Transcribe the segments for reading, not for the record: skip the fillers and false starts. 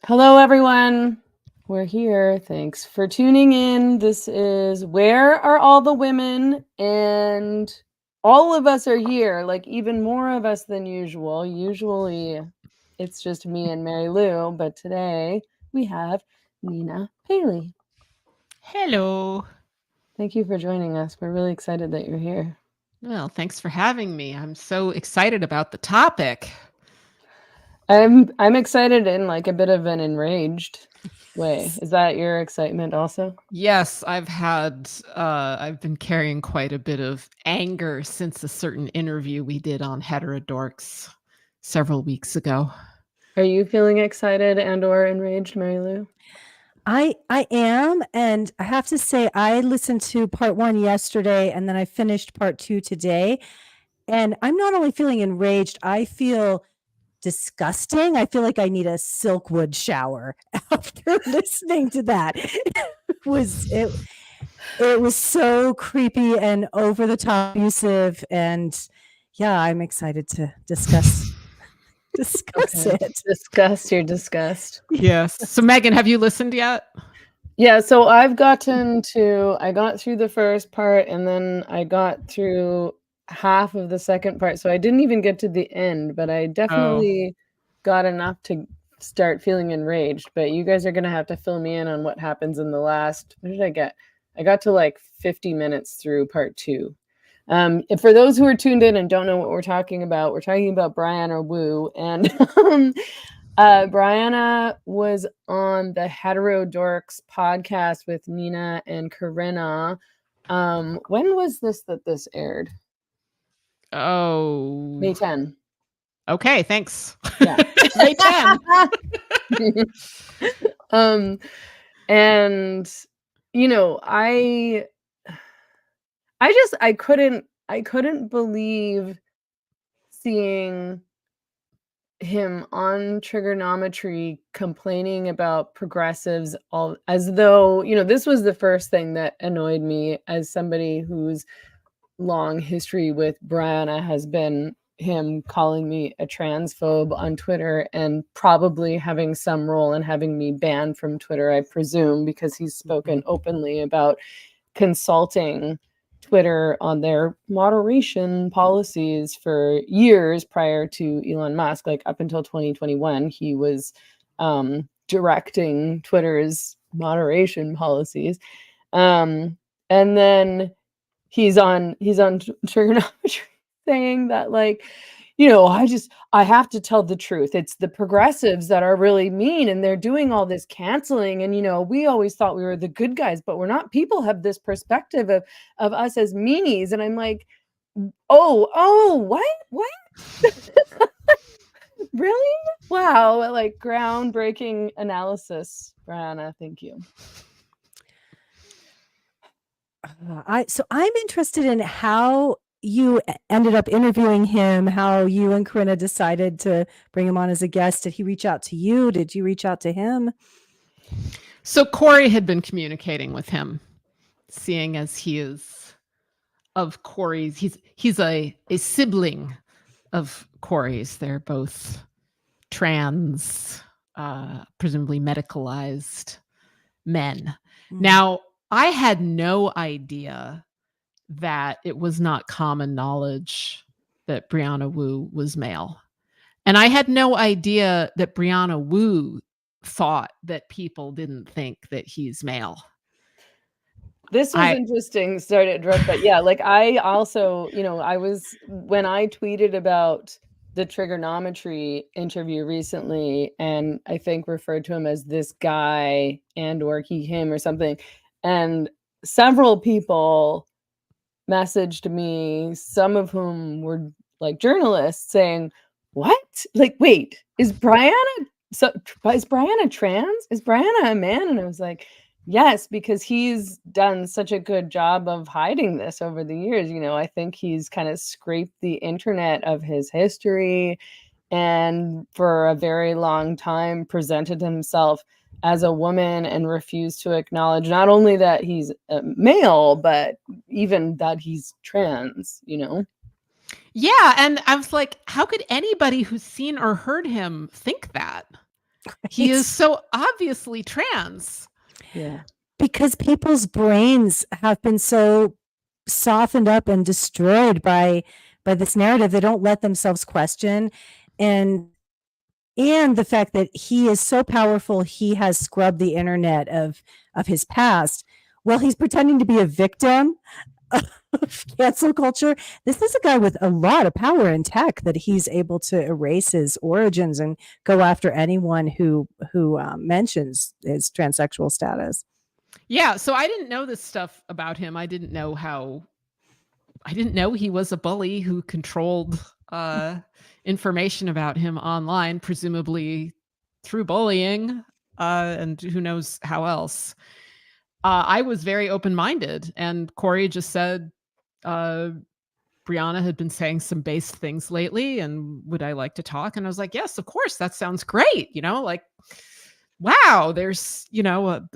Hello, everyone. We're here. Thanks for tuning in. This is Where Are All the Women? And all of us are here, like even more of us than usual. Usually it's just me and Mary Lou, but today we have Nina Paley. Hello. Thank you for joining us. We're really excited that you're here. Well, thanks for having me. I'm so excited about the topic. I'm excited in like a bit of an enraged way. Is that your excitement also? Yes, I've been carrying quite a bit of anger since a certain interview we did on Heterodorx several weeks ago. Are you feeling excited and or enraged, Mary Lou? I am, and I have to say I listened to part 1 yesterday, and then I finished part 2 today, and I'm not only feeling enraged, I feel disgusting. I feel like I need a Silkwood shower after listening to that. It was so creepy and over the top abusive, and yeah, I'm excited to discuss it. Disgust your disgust. Yes. So Meghan, have you listened yet? Yeah, so I got through the first part and then I got through half of the second part. So I didn't even get to the end, but I definitely got enough to start feeling enraged. But you guys are going to have to fill me in on what happens in the last. What did I get? I got to like 50 minutes through part 2. For those who are tuned in and don't know what we're talking about Brianna Wu, and Brianna was on the Heterodorx podcast with Nina and Corinna. When was this aired? Oh, May 10. Okay, thanks. Yeah. May 10. And you know, I couldn't believe seeing him on trigonometry complaining about progressives, all as though, this was the first thing that annoyed me as somebody whose long history with Brianna has been him calling me a transphobe on Twitter and probably having some role in having me banned from Twitter, I presume, because he's spoken openly about consulting Twitter on their moderation policies for years prior to Elon Musk. Like up until 2021, he was directing Twitter's moderation policies. And then he's on trigonometry saying that, like, I have to tell the truth. It's the progressives that are really mean and they're doing all this canceling. And, we always thought we were the good guys, but we're not. People have this perspective of us as meanies. And I'm like, what? Really? Wow. Like groundbreaking analysis, Brianna. Thank you. So I'm interested in how you ended up interviewing him, how you and Corinna decided to bring him on as a guest. Did he reach out to you? Did you reach out to him? So Corey had been communicating with him, seeing as he is of Corey's. He's a sibling of Corey's. They're both trans, presumably medicalized men. Now, I had no idea that it was not common knowledge that Brianna Wu was male. And I had no idea that Brianna Wu thought that people didn't think that he's male. This was interesting. Sorry to interrupt, but yeah, like I also, when I tweeted about the trigonometry interview recently, and I think referred to him as this guy and or he, him or something. And several people messaged me, some of whom were like journalists saying, what? Like, wait, is Brianna trans? Is Brianna a man? And I was like, yes, because he's done such a good job of hiding this over the years. I think he's kind of scraped the internet of his history and for a very long time presented himself as a woman and refused to acknowledge not only that he's a male, but even that he's trans, Yeah. And I was like, how could anybody who's seen or heard him think that? He is so obviously trans. Yeah. Because people's brains have been so softened up and destroyed by this narrative. They don't let themselves question. And the fact that he is so powerful, he has scrubbed the internet of his past. Well, he's pretending to be a victim of cancel culture. This is a guy with a lot of power in tech that he's able to erase his origins and go after anyone who mentions his transsexual status. Yeah, so I didn't know this stuff about him. I didn't know he was a bully who controlled information about him online, presumably through bullying, and who knows how else. I was very open-minded, and Corey just said, Brianna had been saying some base things lately, and would I like to talk? And I was like, yes, of course, that sounds great. Like, wow, there's,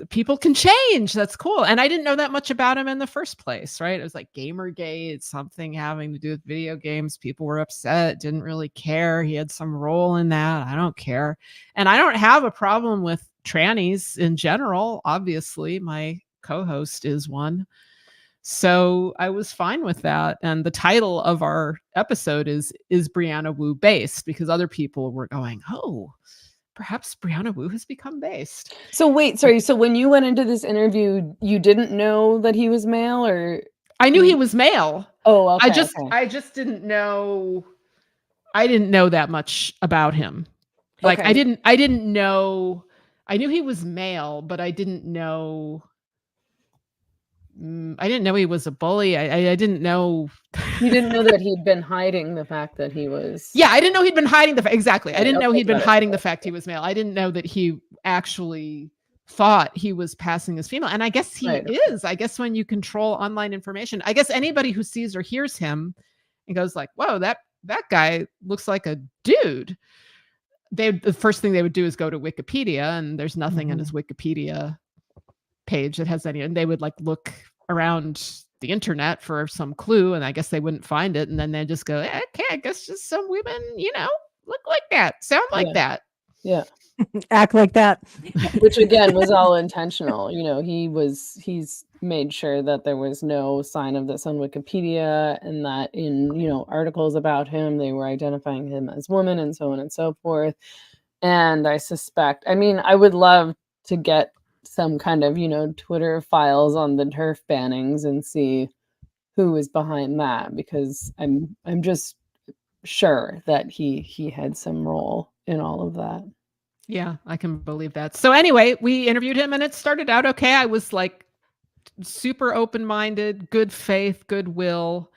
people can change. That's cool. And I didn't know that much about him in the first place, right? It was like Gamergate, something having to do with video games. People were upset, didn't really care. He had some role in that. I don't care. And I don't have a problem with trannies in general. Obviously, my co-host is one. So I was fine with that. And the title of our episode is Brianna Wu based? Because other people were going, oh, perhaps Brianna Wu has become based. So wait, sorry. So when you went into this interview, you didn't know that he was male, or I knew he was male. Oh, okay. I just didn't know. I didn't know that much about him. Like Okay. I didn't know. I knew he was male, but I didn't know. I didn't know he was a bully. I didn't know. You didn't know that he'd been hiding the fact that he was. Yeah, I didn't know he'd been hiding the fact. Exactly. I didn't know he'd been hiding the it. fact he was male. I didn't know that he actually thought he was passing as female. And I guess he is. I guess when you control online information, I guess anybody who sees or hears him and goes like, whoa, that guy looks like a dude. The first thing they would do is go to Wikipedia, and there's nothing on his Wikipedia page that has any, and they would like look around the internet for some clue, and I guess they wouldn't find it, and then they'd just go, okay, I guess just some women, look like that, sound like that. Yeah. Act like that. Which again was all intentional. He's made sure that there was no sign of this on Wikipedia, and that in, articles about him, they were identifying him as woman and so on and so forth. And I suspect, I would love to get some kind of, Twitter files on the TERF bannings and see who is behind that, because I'm just sure that he had some role in all of that. Yeah, I can believe that. So anyway, we interviewed him, and it started out okay. I was like super open-minded, good faith, goodwill.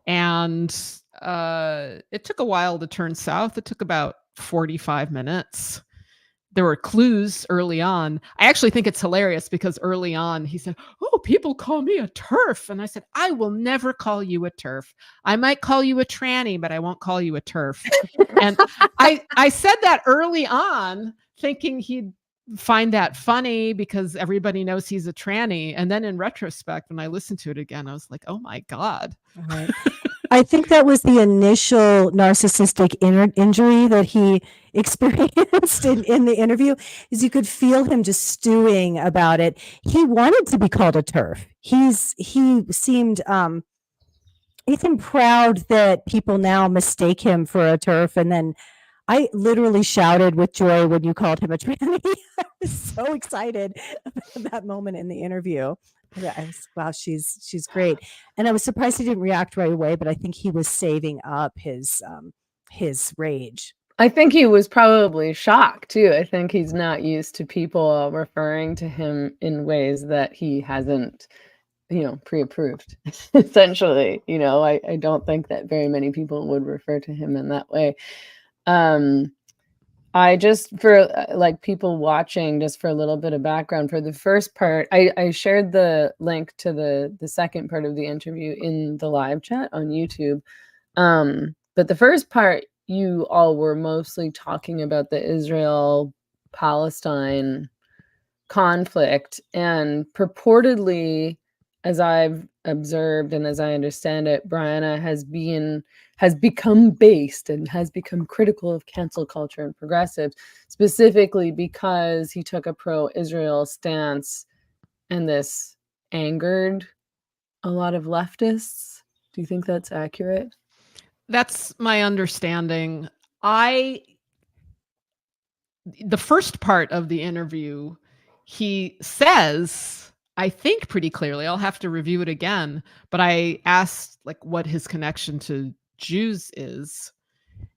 And it took a while to turn south. It took about 45 minutes. There were clues early on. I actually think it's hilarious because early on he said, oh, people call me a TERF. And I said, I will never call you a TERF. I might call you a tranny, but I won't call you a TERF. And I said that early on thinking he'd find that funny because everybody knows he's a tranny. And then in retrospect, when I listened to it again, I was like, oh my God. Right. I think that was the initial narcissistic injury that he experienced in the interview, is you could feel him just stewing about it. He wanted to be called a TERF. He seemed proud that people now mistake him for a TERF. And then I literally shouted with joy when you called him a tranny. I was so excited about that moment in the interview. I was, wow, she's great. And I was surprised he didn't react right away, but I think he was saving up his rage. I think he was probably shocked too. I think he's not used to people referring to him in ways that he hasn't, pre-approved, essentially. I don't think that very many people would refer to him in that way. I just, for like people watching, just for a little bit of background, for the first part, I shared the link to the second part of the interview in the live chat on YouTube. But the first part, you all were mostly talking about the Israel-Palestine conflict, and purportedly as I've observed and as I understand it, Brianna has become based and has become critical of cancel culture and progressives, specifically because he took a pro-Israel stance, and this angered a lot of leftists. Do you think that's accurate? That's my understanding. The first part of the interview, he says, I think pretty clearly, I'll have to review it again, but I asked like what his connection to Jews is.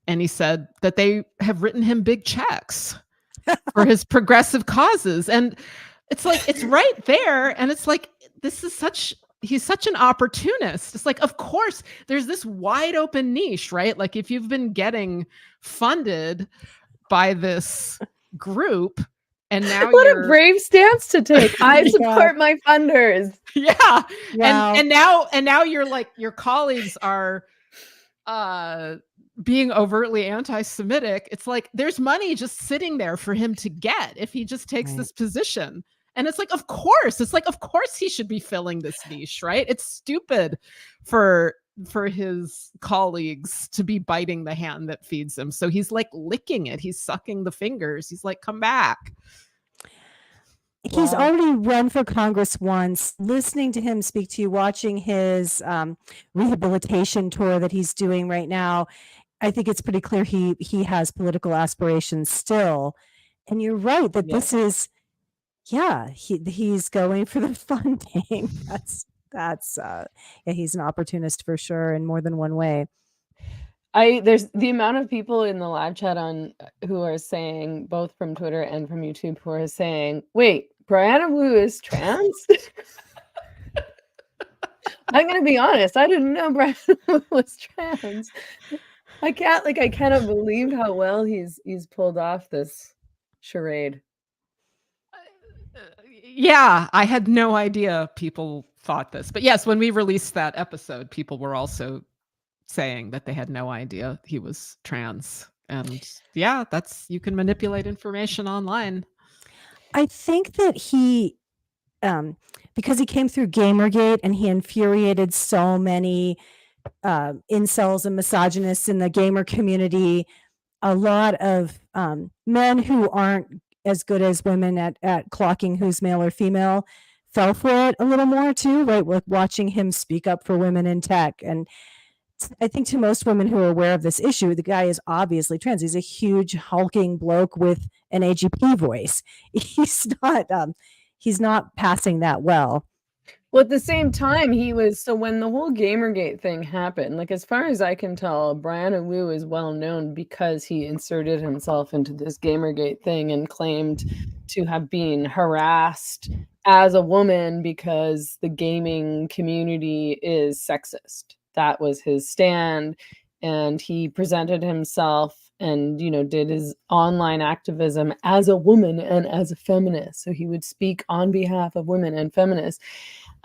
And he said that they have written him big checks for his progressive causes. And it's like, it's right there. And it's like, he's such an opportunist. It's like, of course, there's this wide open niche, right? Like if you've been getting funded by this group and now what a brave stance to take. I support my funders. Yeah. And now you're like, your colleagues are being overtly anti-Semitic. It's like there's money just sitting there for him to get if he just takes this position. And it's like, of course he should be filling this niche, right? It's stupid for his colleagues to be biting the hand that feeds him. So he's like licking it. He's sucking the fingers. He's like, come back. He's already run for Congress once. Listening to him speak to you, watching his rehabilitation tour that he's doing right now, I think it's pretty clear he has political aspirations still. And you're right that this is, he's going for the funding. He's an opportunist for sure in more than one way. There's the amount of people in the live chat who are saying, both from Twitter and from YouTube, who are saying, wait, Brianna Wu is trans? I'm gonna be honest, I didn't know Brianna Wu was trans. I cannot believe how well he's pulled off this charade. Yeah, I had no idea people thought this. But yes, when we released that episode, people were also saying that they had no idea he was trans. And yeah, you can manipulate information online. I think that he, because he came through Gamergate and he infuriated so many incels and misogynists in the gamer community, a lot of men who aren't as good as women at clocking who's male or female fell for it a little more too, right? With watching him speak up for women in tech. And I think to most women who are aware of this issue, the guy is obviously trans. He's a huge hulking bloke with an AGP voice. He's not passing that well. Well, at the same time, when the whole Gamergate thing happened, like as far as I can tell, Brianna Wu is well known because he inserted himself into this Gamergate thing and claimed to have been harassed as a woman because the gaming community is sexist. That was his stand, and he presented himself and did his online activism as a woman and as a feminist. So he would speak on behalf of women and feminists.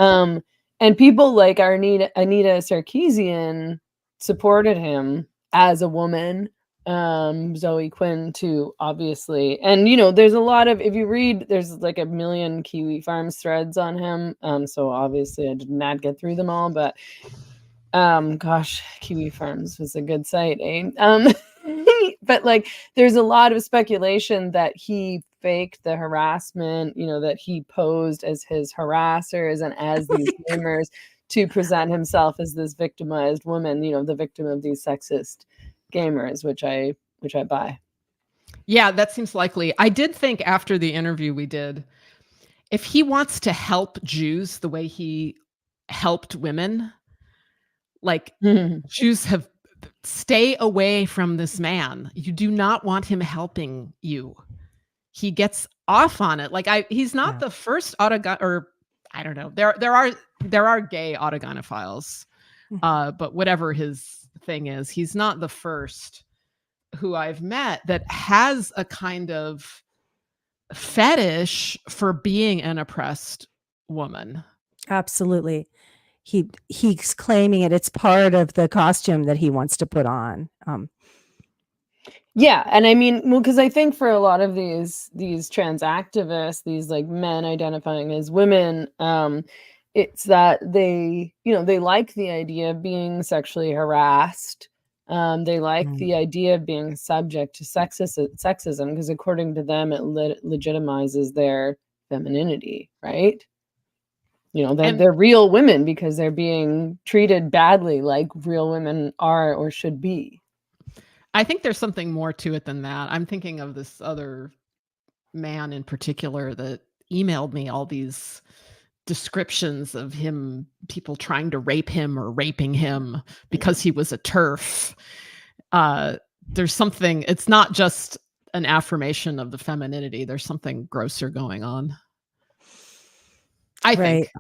And people like Anita Sarkeesian supported him as a woman. Zoe Quinn too, obviously. And there's a lot of, if you read, there's like 1 million Kiwi Farms threads on him. So obviously I did not get through them all, but gosh, Kiwi Farms was a good site, eh? But like there's a lot of speculation that he faked the harassment, that he posed as his harassers and as these gamers to present himself as this victimized woman, the victim of these sexist gamers, which I buy. Yeah, that seems likely. I did think after the interview we did, if he wants to help Jews the way he helped women, like Jews stay away from this man. You do not want him helping you. He gets off on it. Like he's not the first or I don't know. There are gay autogonophiles, but whatever his thing is, he's not the first who I've met that has a kind of fetish for being an oppressed woman. Absolutely. He's claiming it's part of the costume that he wants to put on. Yeah, and I mean, well, because I think for a lot of these trans activists, these like men identifying as women, it's that they, they like the idea of being sexually harassed. They like the idea of being subject to sexism because according to them, it legitimizes their femininity, right? They're real women because they're being treated badly like real women are or should be. I think there's something more to it than that. I'm thinking of this other man in particular that emailed me all these descriptions of him, people trying to rape him or raping him because he was a TERF. There's something, it's not just an affirmation of the femininity. There's something grosser going on, I think.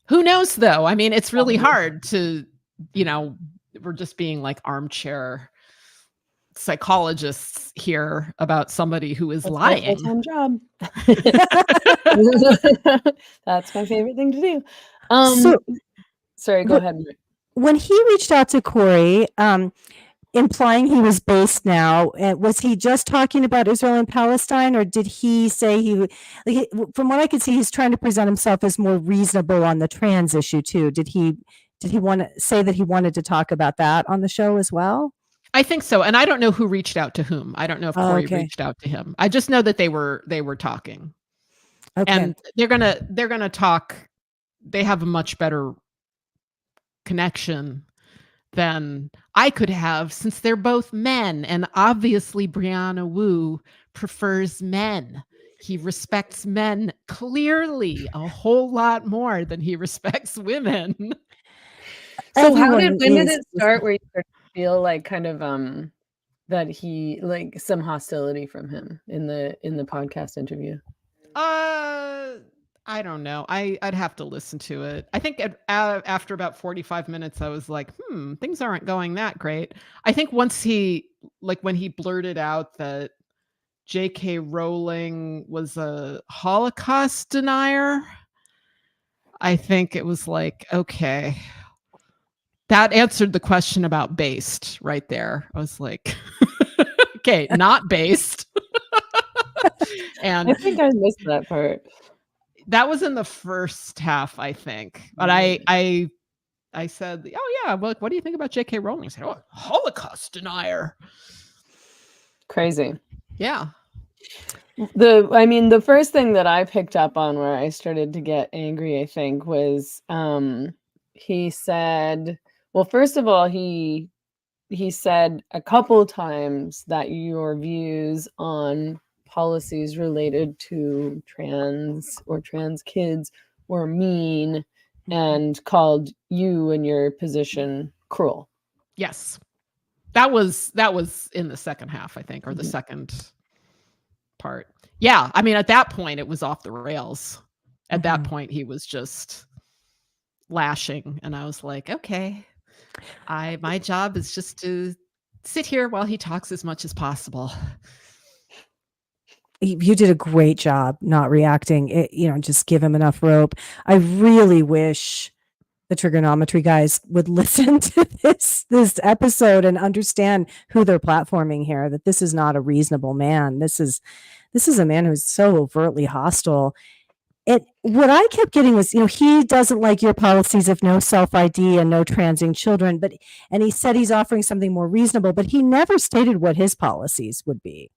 Who knows though? I mean, it's really hard to, we're just being like armchair psychologists here about somebody who is lying. That's my full-time job. That's my favorite thing to do. Sorry, go ahead. When he reached out to Corey, implying he was based now, was he just talking about Israel and Palestine, or did he say from what I could see, he's trying to present himself as more reasonable on the trans issue too? Did he want to say that he wanted to talk about that on the show as well? I think so. And I don't know who reached out to whom. I don't know if Corey reached out to him. I just know that they were talking. Okay. And they're gonna talk. They have a much better connection than I could have, since they're both men. And obviously Brianna Wu prefers men. He respects men clearly a whole lot more than he respects women. So when did it start where you feel like kind of that he, like, some hostility from him in the podcast interview? I don't know. I'd have to listen to it. I think after about 45 minutes, I was like, things aren't going that great. I think once when he blurted out that J.K. Rowling was a Holocaust denier, I think it was like, okay. That answered the question about based right there. I was like, okay, not based. And I think I missed that part. That was in the first half, I think. But I said, oh yeah, well, what do you think about J.K. Rowling? I said, oh, Holocaust denier. Crazy. Yeah. The first thing that I picked up on where I started to get angry, I think, was he said, well, first of all, he said a couple times that your views on policies related to trans kids were mean and called you and your position cruel. Yes. That was in the second half, I think, or the second part. Yeah. I mean, at that point, it was off the rails. At that point, he was just lashing. And I was like, okay, my job is just to sit here while he talks as much as possible. You did a great job not reacting. Just give him enough rope. I really wish the trigonometry guys would listen to this episode and understand who they're platforming here, that this is not a reasonable man. This is a man who's so overtly hostile. What I kept getting was, he doesn't like your policies of no self-ID and no transing children, and he said he's offering something more reasonable, but he never stated what his policies would be.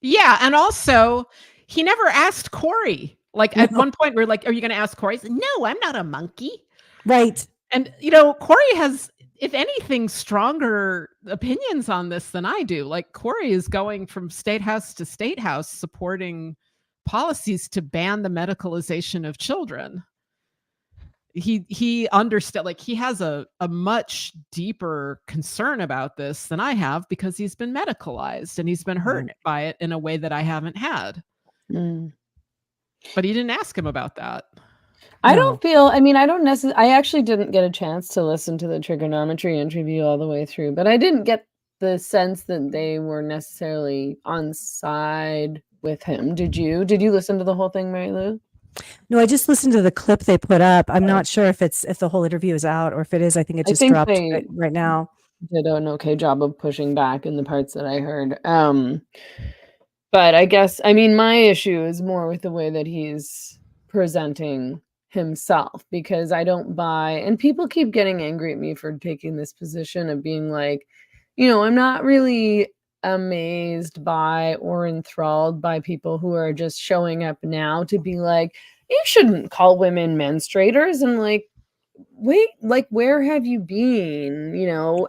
Yeah. And also he never asked Corey. Like at one point we're like, are you going to ask Corey? He said, no, I'm not a monkey. Right. And, Corey has, if anything, stronger opinions on this than I do. Like Corey is going from state house to state house supporting policies to ban the medicalization of children. He understood, like he has a much deeper concern about this than I have, because he's been medicalized and he's been hurt by it in a way that I haven't had. But he didn't ask him about that. I don't feel, I actually didn't get a chance to listen to the trigonometry interview all the way through, but I didn't get the sense that they were necessarily on side with him. Did you listen to the whole thing, Mary Lou? No, I just listened to the clip they put up. I'm not sure if the whole interview is out, or if it is. I think it just dropped right now. Did an okay job of pushing back in the parts that I heard. But I guess, my issue is more with the way that he's presenting himself, because I don't buy, and people keep getting angry at me for taking this position of being like, I'm not really amazed by or enthralled by people who are just showing up now to be like, you shouldn't call women menstruators. And like, wait, like, where have you been?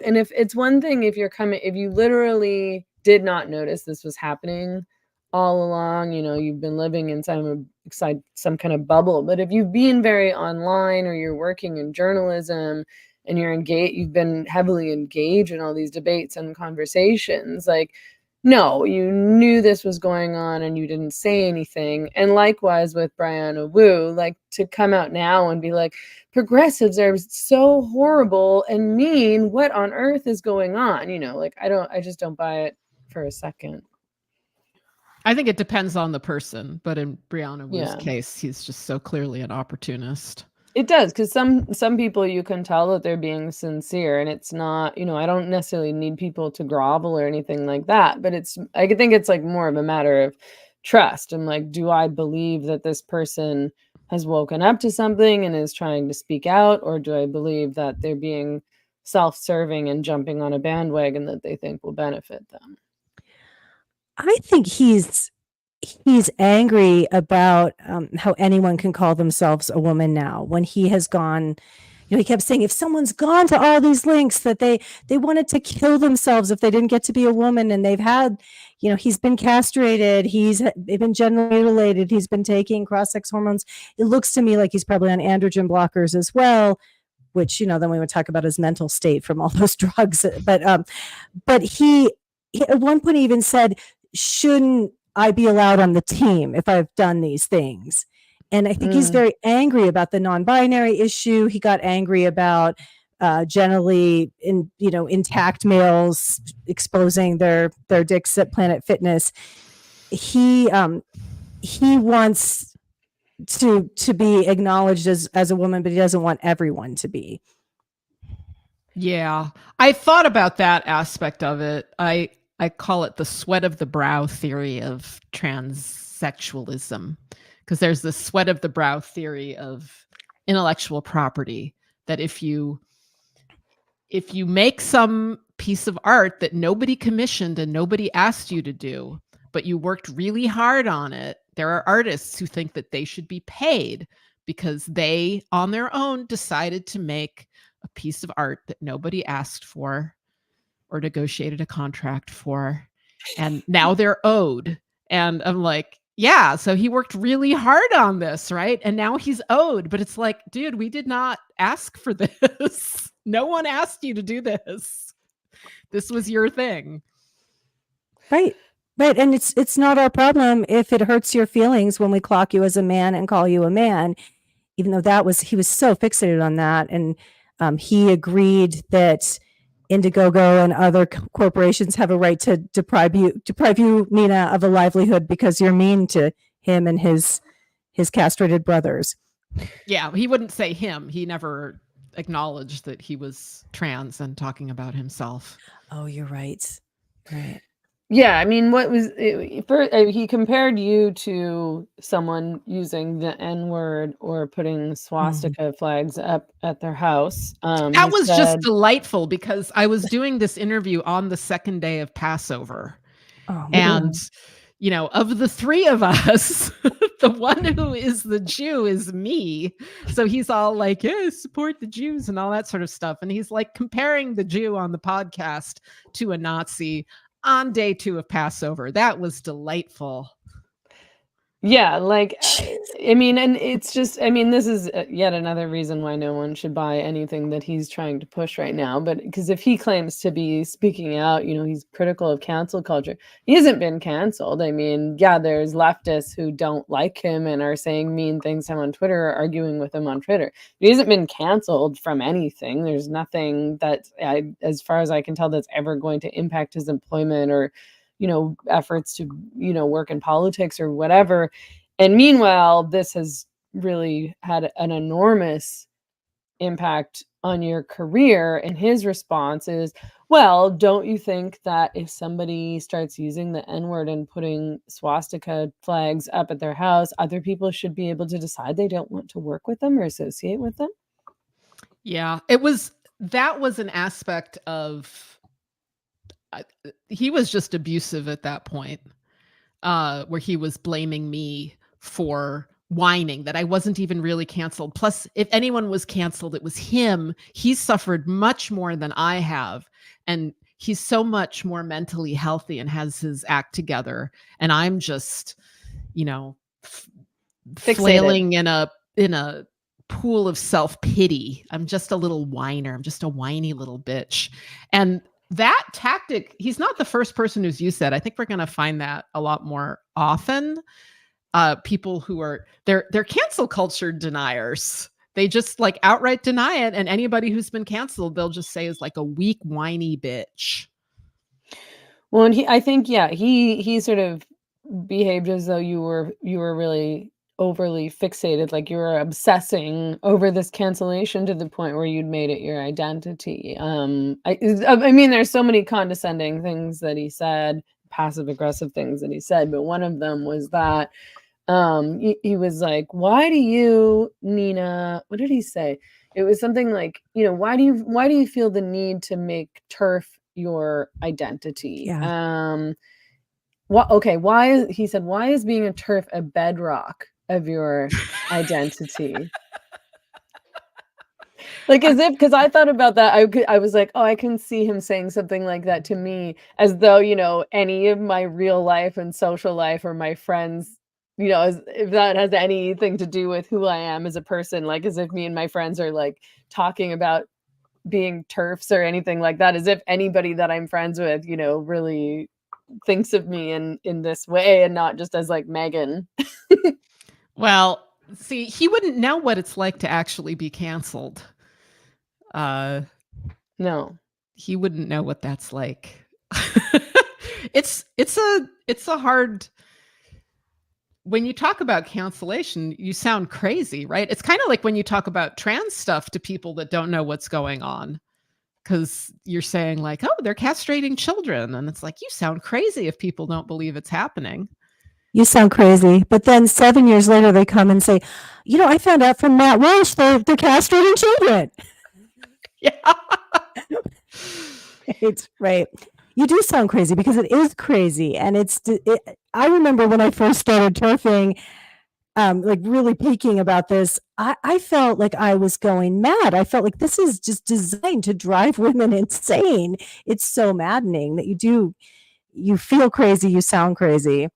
And if it's one thing, if you literally did not notice this was happening all along, you've been living inside some kind of bubble. But if you've been very online, or you're working in journalism and you've been heavily engaged in all these debates and conversations, like, no, you knew this was going on and you didn't say anything. And likewise with Brianna Wu, like, to come out now and be like, progressives are so horrible and mean. What on earth is going on? Like, I just don't buy it for a second. I think it depends on the person, but in Brianna Wu's case, he's just so clearly an opportunist. It does, because some people, you can tell that they're being sincere, and it's not, I don't necessarily need people to grovel or anything like that, but I think it's like more of a matter of trust. And like, do I believe that this person has woken up to something and is trying to speak out, or do I believe that they're being self-serving and jumping on a bandwagon that they think will benefit them? I think he's angry about how anyone can call themselves a woman now, when he has gone, he kept saying, if someone's gone to all these links, that they wanted to kill themselves if they didn't get to be a woman. And they've had, he's been castrated, they've been gender mutilated, he's been taking cross-sex hormones. It looks to me like he's probably on androgen blockers as well, which, then we would talk about his mental state from all those drugs. But he at one point even said, shouldn't I be allowed on the team if I've done these things? And I think he's very angry about the non-binary issue. He got angry about generally intact males exposing their dicks at Planet Fitness. He wants to be acknowledged as a woman, but he doesn't want everyone to be. Yeah, I thought about that aspect of it. I call it the sweat of the brow theory of transsexualism, because there's the sweat of the brow theory of intellectual property, that if you make some piece of art that nobody commissioned and nobody asked you to do, but you worked really hard on it, there are artists who think that they should be paid because they on their own decided to make a piece of art that nobody asked for or negotiated a contract for, and now they're owed. And I'm like, yeah, so he worked really hard on this, right? And now he's owed. But it's like, dude, we did not ask for this. No one asked you to do this. This was your thing. Right. And it's not our problem if it hurts your feelings when we clock you as a man and call you a man, even though he was so fixated on that. And he agreed that Indiegogo and other corporations have a right to deprive you, Nina, of a livelihood because you're mean to him and his castrated brothers. Yeah, he wouldn't say him. He never acknowledged that he was trans and talking about himself. Oh, you're right. Right. Yeah, I mean, he compared you to someone using the N-word or putting swastika flags up at their house. That was just delightful, because I was doing this interview on the second day of Passover. And, of the three of us, the one who is the Jew is me. So he's all like, yeah, support the Jews and all that sort of stuff. And he's like comparing the Jew on the podcast to a Nazi on day 2 of Passover. That was delightful. Yeah, like, I mean, and it's just, I mean, this is yet another reason why no one should buy anything that he's trying to push right now. But because if he claims to be speaking out, he's critical of cancel culture. He hasn't been canceled. I mean, yeah, there's leftists who don't like him and are saying mean things to him on Twitter or arguing with him on Twitter. He hasn't been canceled from anything. There's nothing that, as far as I can tell, that's ever going to impact his employment or efforts to, work in politics or whatever. And meanwhile, this has really had an enormous impact on your career. And his response is, well, don't you think that if somebody starts using the N-word and putting swastika flags up at their house, other people should be able to decide they don't want to work with them or associate with them? Yeah, that was an aspect of, he was just abusive at that point, where he was blaming me for whining that I wasn't even really canceled. Plus, if anyone was canceled, it was him. He suffered much more than I have. And he's so much more mentally healthy and has his act together. And I'm just, flailing in a pool of self-pity. I'm just a little whiner. I'm just a whiny little bitch. And that tactic, he's not the first person who's used that. I think we're going to find that a lot more often. People who are, they're cancel culture deniers. They just like outright deny it. And anybody who's been canceled, they'll just say is like a weak, whiny bitch. Well, and I think, he sort of behaved as though you were really overly fixated, like you were obsessing over this cancellation to the point where you'd made it your identity. I mean, there's so many condescending things that he said, passive aggressive things that he said, but one of them was that he was like, why do you, Nina, what did he say? It was something like, why do you feel the need to make turf your identity? Yeah. He said, why is being a turf a bedrock of your identity? Like, as if, because I thought about that, I was like, oh, I can see him saying something like that to me, as though, any of my real life and social life or my friends, as if that has anything to do with who I am as a person, like as if me and my friends are like talking about being turfs or anything like that, as if anybody that I'm friends with, really thinks of me in this way and not just as like Meghan. Well, see, he wouldn't know what it's like to actually be canceled. No. He wouldn't know what that's like. It's a hard, when you talk about cancellation, you sound crazy, right? It's kind of like when you talk about trans stuff to people that don't know what's going on, because you're saying like, oh, they're castrating children. And it's like, you sound crazy if people don't believe it's happening. You sound crazy. But then 7 years later, they come and say, I found out from Matt Walsh they're castrating children. Yeah. It's right. You do sound crazy because it is crazy. And I remember when I first started turfing, like really peaking about this, I felt like I was going mad. I felt like this is just designed to drive women insane. It's so maddening that you feel crazy, you sound crazy.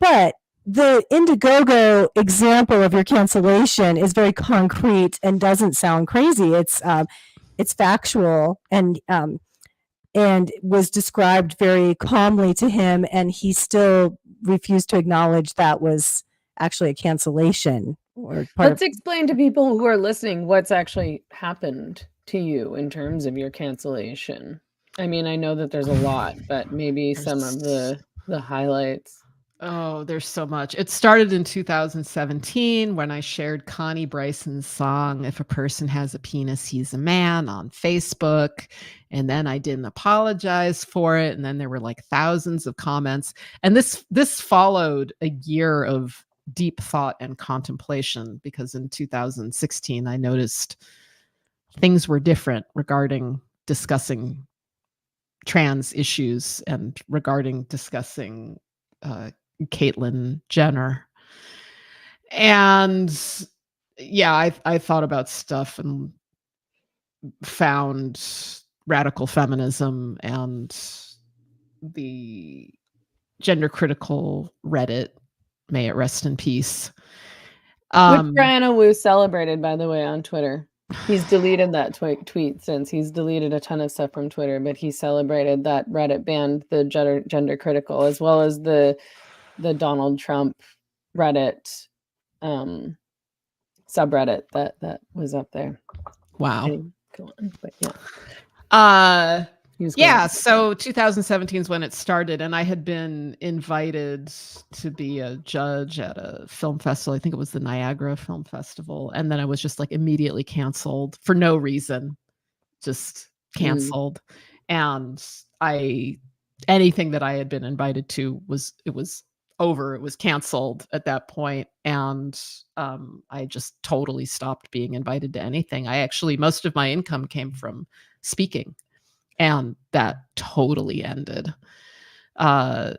But the Indiegogo example of your cancellation is very concrete and doesn't sound crazy. It's factual and was described very calmly to him, and he still refused to acknowledge that was actually a cancellation. Let's explain to people who are listening what's actually happened to you in terms of your cancellation. I mean, I know that there's a lot, but maybe some of the highlights. Oh, there's so much. It started in 2017 when I shared Connie Bryson's song, If a Person Has a Penis, He's a Man, on Facebook. And then I didn't apologize for it. And then there were like thousands of comments. And this followed a year of deep thought and contemplation, because in 2016, I noticed things were different regarding discussing trans issues and regarding discussing Caitlyn Jenner. And yeah, I thought about stuff and found radical feminism and the gender critical Reddit, may it rest in peace. Which Brianna Wu celebrated, by the way, on Twitter. He's deleted that tweet since. He's deleted a ton of stuff from Twitter, but he celebrated that Reddit banned the gender critical, as well as the Donald Trump Reddit subreddit that was up there. Wow. Go on, but yeah. he was going Yeah, on. so 2017 is when it started, and I had been invited to be a judge at a film festival. I think it was the Niagara Film Festival, and then I was just like immediately canceled for no reason, just canceled. And anything that I had been invited to was over. It was canceled at that point, and I just totally stopped being invited to anything. Most of my income came from speaking. And that totally ended. But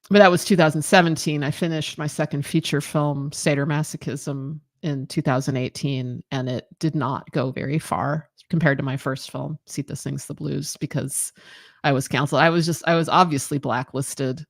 that was 2017. I finished my second feature film, Sadomasochism, in 2018, and it did not go very far compared to my first film, Sita Sings the Blues, because I was canceled. I was obviously blacklisted.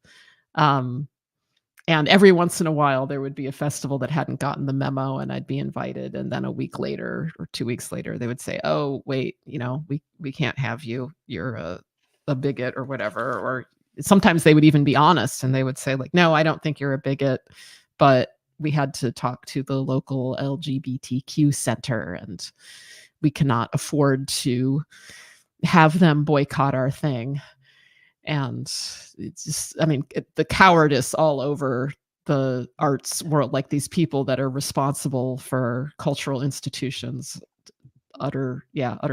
And every once in a while, there would be a festival that hadn't gotten the memo, and I'd be invited. And then a week later or 2 weeks later, they would say, "Oh, wait, we can't have you. You're a bigot or whatever." Or sometimes they would even be honest, and they would say, like, "No, I don't think you're a bigot, but we had to talk to the local LGBTQ center, and we cannot afford to have them boycott our thing." And it's just, the cowardice all over the arts world, like these people that are responsible for cultural institutions, utter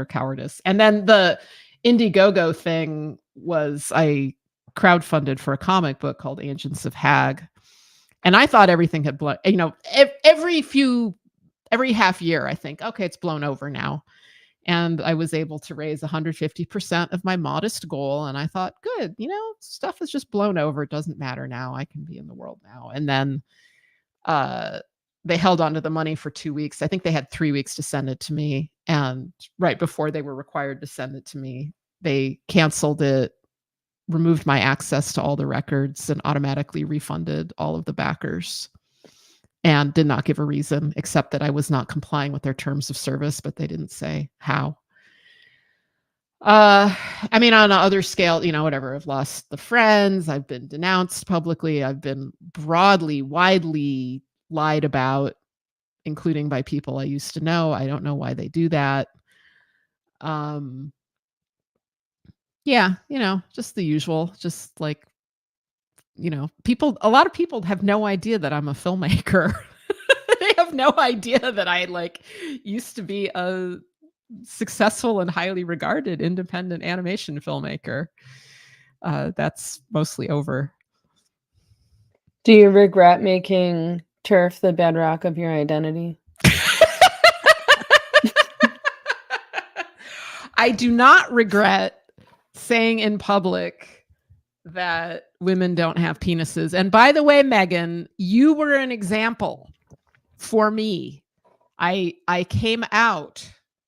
cowardice. And then the Indiegogo thing was, I crowdfunded for a comic book called Agents of Hag. And I thought everything had blown, every half year, I think, okay, it's blown over now. And I was able to raise 150% of my modest goal. And I thought, good, stuff is just blown over. It doesn't matter now. I can be in the world now. And then they held on to the money for 2 weeks. I think they had 3 weeks to send it to me. And right before they were required to send it to me, they canceled it, removed my access to all the records, and automatically refunded all of the backers. And did not give a reason, except that I was not complying with their terms of service, but they didn't say how. On another scale, whatever, I've lost the friends, I've been denounced publicly, I've been widely lied about, including by people I used to know. I don't know why they do that. Just the usual, just like, a lot of people have no idea that I'm a filmmaker. They have no idea that I used to be a successful and highly regarded independent animation filmmaker. That's mostly over. Do you regret making turf the bedrock of your identity? I do not regret saying in public that women don't have penises. And by the way, Meghan, you were an example for me. I came out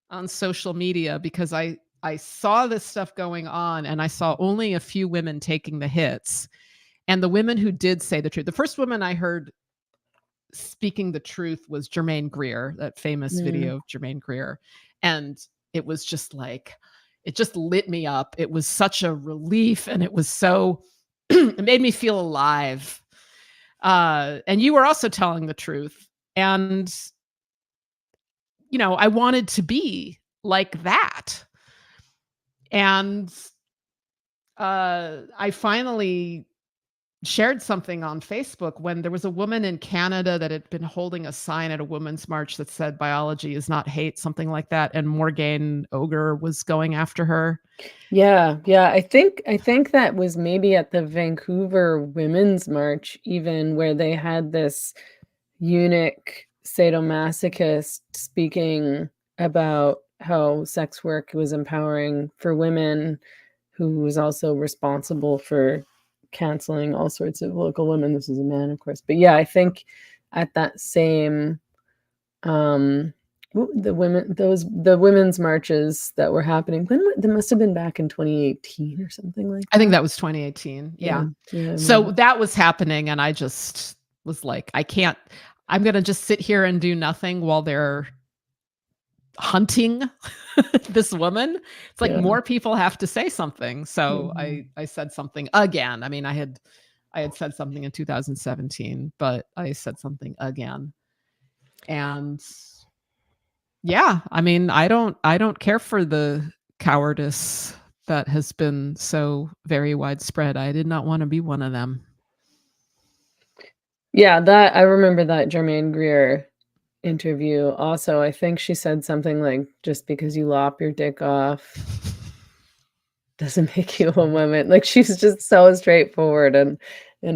on social media because I saw this stuff going on, and I saw only a few women taking the hits. And the women who did say the truth, the first woman I heard speaking the truth was Germaine Greer, that famous video of Germaine Greer. And it was just like, it just lit me up. It was such a relief, and it was so, it made me feel alive. And you were also telling the truth. And, I wanted to be like that. And I finally shared something on Facebook when there was a woman in Canada that had been holding a sign at a women's march that said biology is not hate, something like that. And Morgane Ogre was going after her. Yeah. I think that was maybe at the Vancouver Women's March, even, where they had this eunuch sadomasochist speaking about how sex work was empowering for women, who was also responsible for canceling all sorts of local women. This is a man, of course. But yeah, I think at that same the women's marches that were happening, that must have been back in 2018 or something like that. I think that was 2018. Yeah. So that was happening, and I just was like, I'm going to just sit here and do nothing while they're hunting this woman. It's like, more people have to say something. So I said something again. I had said something in 2017, but I said something again. And yeah, I don't care for the cowardice that has been so very widespread. I did not want to be one of them. Yeah, that I remember that Germaine Greer interview. Also, I think she said something like, just because you lop your dick off doesn't make you a woman. Like, she's just so straightforward and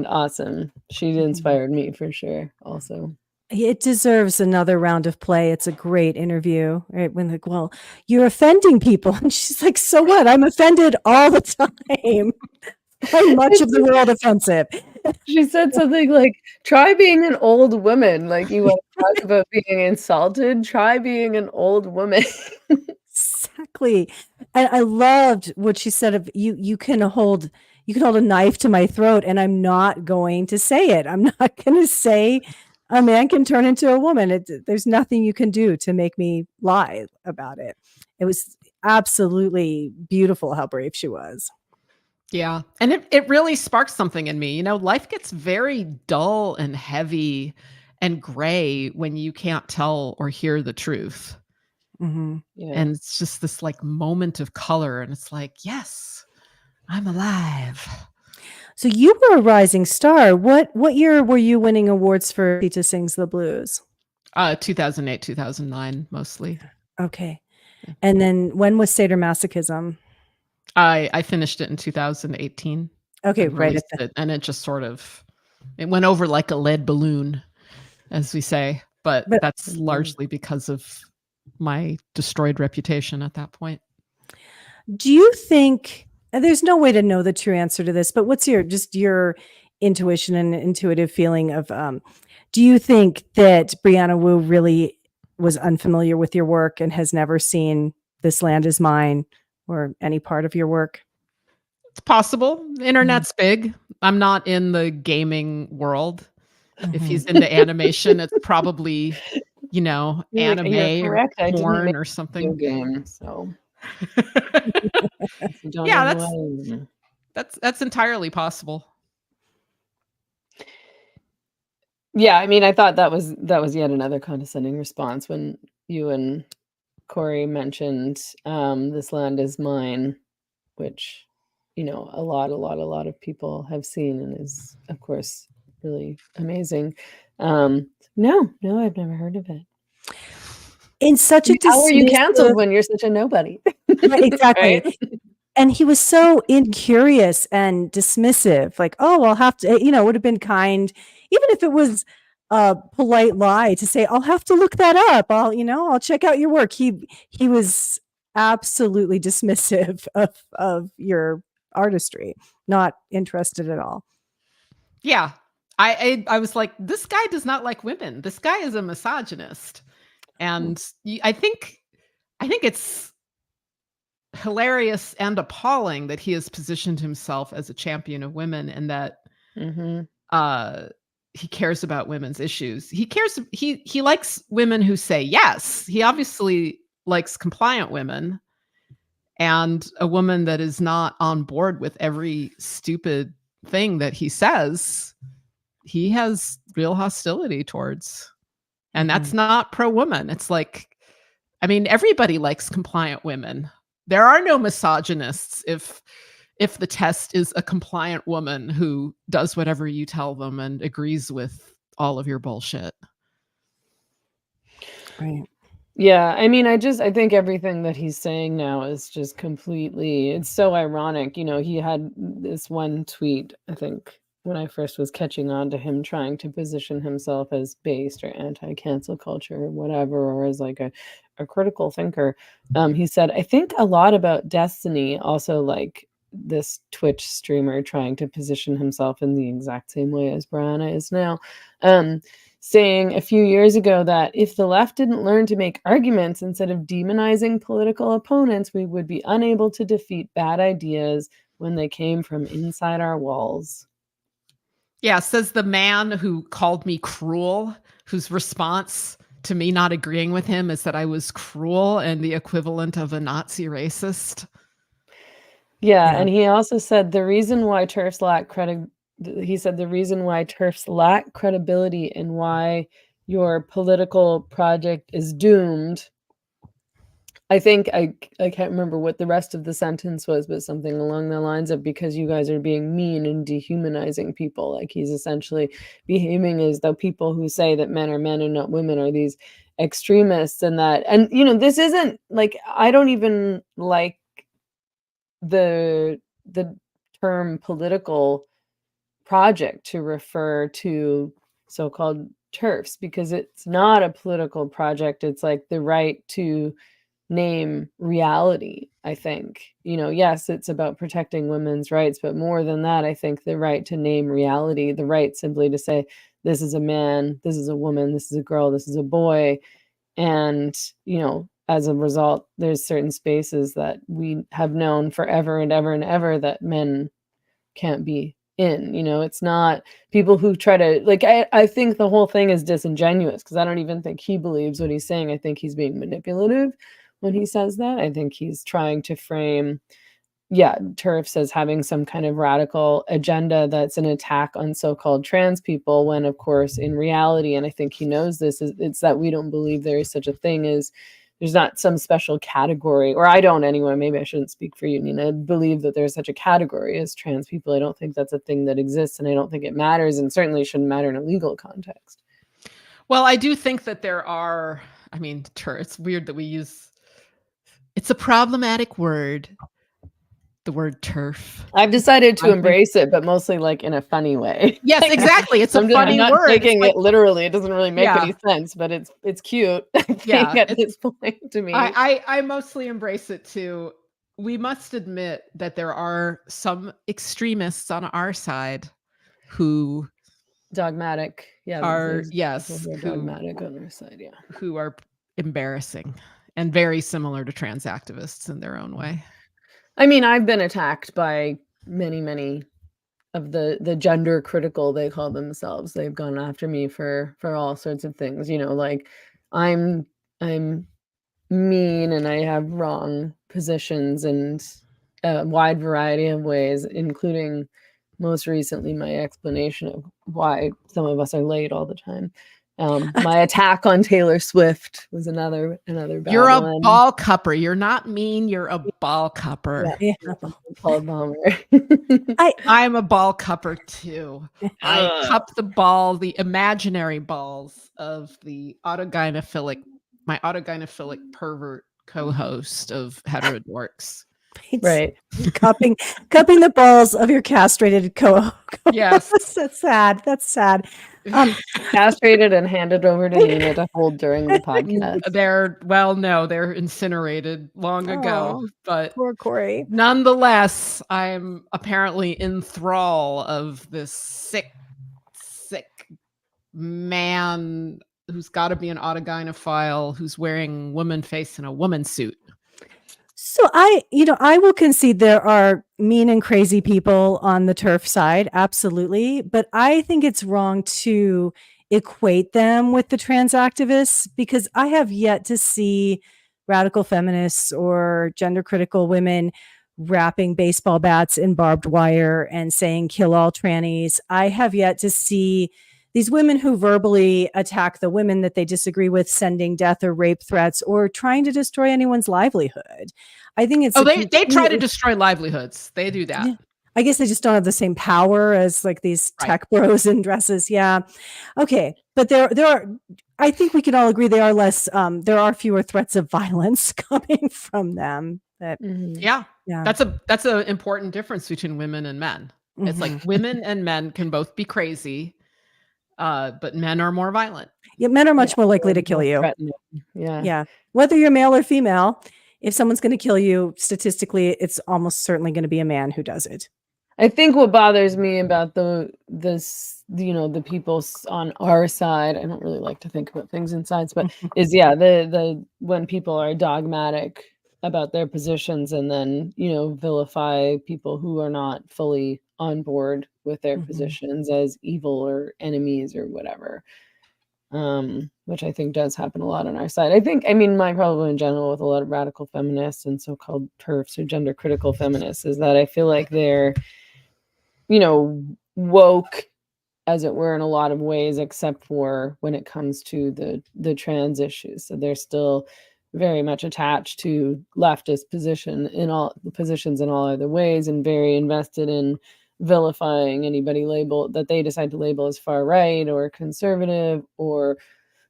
awesome. She inspired me for sure also. It deserves another round of play. It's a great interview. Right? When like, well, you're offending people. And she's like, so what? I'm offended all the time. I'm much of the world offensive. She said something like, try being an old woman. Like, you want to talk about being insulted? Try being an old woman. Exactly. And I loved what she said of you can hold a knife to my throat and I'm not going to say it. I'm not going to say a man can turn into a woman. There's nothing you can do to make me lie about it. It was absolutely beautiful how brave she was. Yeah. And it really sparks something in me. You know, life gets very dull and heavy and gray when you can't tell or hear the truth. Mm-hmm. Yeah. And it's just this like moment of color. And it's like, yes, I'm alive. So you were a rising star. What year were you winning awards for Pete Sings the Blues? 2008, 2009, mostly. Okay. And then when was Sadomasochism? I finished it in 2018. Okay, and right. released it, and it just sort of, it went over like a lead balloon, as we say. But that's largely because of my destroyed reputation at that point. Do you think, and there's no way to know the true answer to this, but what's your intuition and intuitive feeling of, do you think that Brianna Wu really was unfamiliar with your work and has never seen This Land Is Mine or any part of your work? It's possible. The internet's big. I'm not in the gaming world. If he's into animation, it's probably, you know, anime or porn or something. Game, so. Yeah, that's entirely possible. Yeah, I mean, I thought that was yet another condescending response when you and Corey mentioned This Land Is Mine, which, you know, a lot of people have seen and is, of course, really amazing. No, I've never heard of it. In such a How are you canceled when you're such a nobody? Right, exactly. Right? And he was so incurious and dismissive, like, oh, I'll have to, you know, would have been kind, even if it was a polite lie to say, I'll have to look that up. I'll check out your work. He was absolutely dismissive of your artistry, not interested at all. Yeah. I was like, this guy does not like women. This guy is a misogynist. And I think it's hilarious and appalling that he has positioned himself as a champion of women and that he cares about women's issues. He likes women who say yes. He obviously likes compliant women, and a woman that is not on board with every stupid thing that he says, he has real hostility towards. And that's not pro-woman. It's like, I mean, everybody likes compliant women. There are no misogynists if the test is a compliant woman who does whatever you tell them and agrees with all of your bullshit. Right. Yeah, I mean, I think everything that he's saying now is just completely, it's so ironic. You know, he had this one tweet, I think, when I first was catching on to him trying to position himself as based or anti-cancel culture or whatever, or as like a critical thinker. He said, I think a lot about Destiny, also like this Twitch streamer trying to position himself in the exact same way as Brianna is now, saying a few years ago that if the left didn't learn to make arguments instead of demonizing political opponents, we would be unable to defeat bad ideas when they came from inside our walls. Yeah, says the man who called me cruel, whose response to me not agreeing with him is that I was cruel and the equivalent of a Nazi racist. Yeah. And he also said the reason why TERFs lack credibility and why your political project is doomed I think I can't remember what the rest of the sentence was, but something along the lines of, because you guys are being mean and dehumanizing people. Like, he's essentially behaving as though people who say that men are men and not women are these extremists, and that, and this isn't like, I don't even like the term political project to refer to so-called TERFs, because it's not a political project. It's like the right to name reality, I think. Yes, it's about protecting women's rights, but more than that, I think the right to name reality, the right simply to say, this is a man, this is a woman, this is a girl, this is a boy. And, as a result, there's certain spaces that we have known forever and ever and ever that men can't be in. It's not people who try to, like, I think the whole thing is disingenuous, because I don't even think he believes what he's saying. I think he's being manipulative when he says that. I think he's trying to frame, TERFs as having some kind of radical agenda that's an attack on so-called trans people, when of course in reality, and I think he knows this, it's that we don't believe there is such a thing as, there's not some special category, or I don't anyway, maybe I shouldn't speak for you, Nina, believe that there's such a category as trans people. I don't think that's a thing that exists, and I don't think it matters, and certainly shouldn't matter in a legal context. Well, I do think that there are, it's weird that we use, it's a problematic word, the word TERF. I've decided to embrace it, but mostly like in a funny way. Yes, exactly. It's a funny I'm not word. taking it literally. It doesn't really make any sense, but it's cute. I think at this point to me. I mostly embrace it too. We must admit that there are some extremists on our side who dogmatic. Yeah. Are yes. Who are dogmatic on their side, yeah. Who are embarrassing and very similar to trans activists in their own way. I mean, I've been attacked by many of the gender critical, they call themselves. They've gone after me for all sorts of things. Like I'm mean and I have wrong positions in a wide variety of ways, including most recently my explanation of why some of us are late all the time. My attack on Taylor Swift was another bad You're a one. ball cupper. You're not mean. You're a ball cupper. Yeah. Ball bomber. I'm a ball cupper too. I cup the ball, the imaginary balls of my autogynephilic pervert co-host of Heterodorx. Right. Cupping the balls of your castrated co-host. Yes. That's sad. That's sad. Castrated and handed over to Nina to hold during the podcast. They're incinerated long ago, but poor Corey. Nonetheless, I'm apparently in thrall of this sick man who's got to be an autogynephile who's wearing woman face in a woman suit. So I will concede there are mean and crazy people on the TERF side, absolutely. But I think it's wrong to equate them with the trans activists, because I have yet to see radical feminists or gender critical women wrapping baseball bats in barbed wire and saying kill all trannies. I have yet to see these women who verbally attack the women that they disagree with, sending death or rape threats or trying to destroy anyone's livelihood. I think it's they try to destroy livelihoods. They do that. Yeah. I guess they just don't have the same power as like these tech bros in dresses. Yeah. Okay. But there are, I think we can all agree there are fewer threats of violence coming from them. Yeah. That's an important difference between women and men. Mm-hmm. It's like women and men can both be crazy. But men are more violent. Yeah, men are much more likely to kill you. Yeah. Whether you're male or female, if someone's going to kill you, statistically, it's almost certainly going to be a man who does it. I think what bothers me about the people on our side, I don't really like to think about things in sides, but is the when people are dogmatic about their positions and then vilify people who are not fully on board with their positions as evil or enemies or whatever, which I think does happen a lot on our side. My problem in general with a lot of radical feminists and so-called TERFs or gender critical feminists is that I feel like they're woke, as it were, in a lot of ways, except for when it comes to the trans issues. So they're still very much attached to leftist positions in all other ways, and very invested in vilifying anybody that they decide to label as far right or conservative or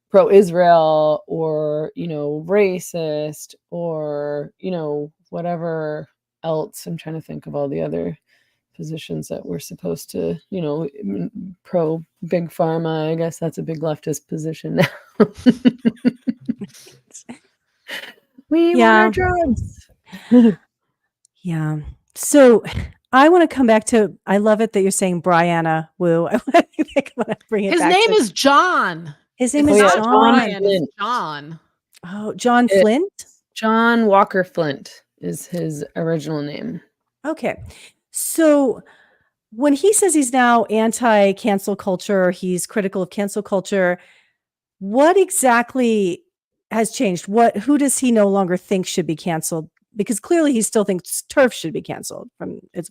pro-Israel or, racist or, whatever else. I'm trying to think of all the other positions that we're supposed to, pro big pharma. I guess that's a big leftist position now. We want our drugs. Yeah. So I want to come back to, I love it that you're saying Brianna Wu. I want to bring it His back name to, is John. his name It's is not John. Brian, it's Flint. John. Oh, John Flint? John Walker Flint is his original name. Okay. So when he says he's now anti-cancel culture, he's critical of cancel culture, what exactly has changed? Who does he no longer think should be canceled? Because clearly he still thinks TERF should be canceled,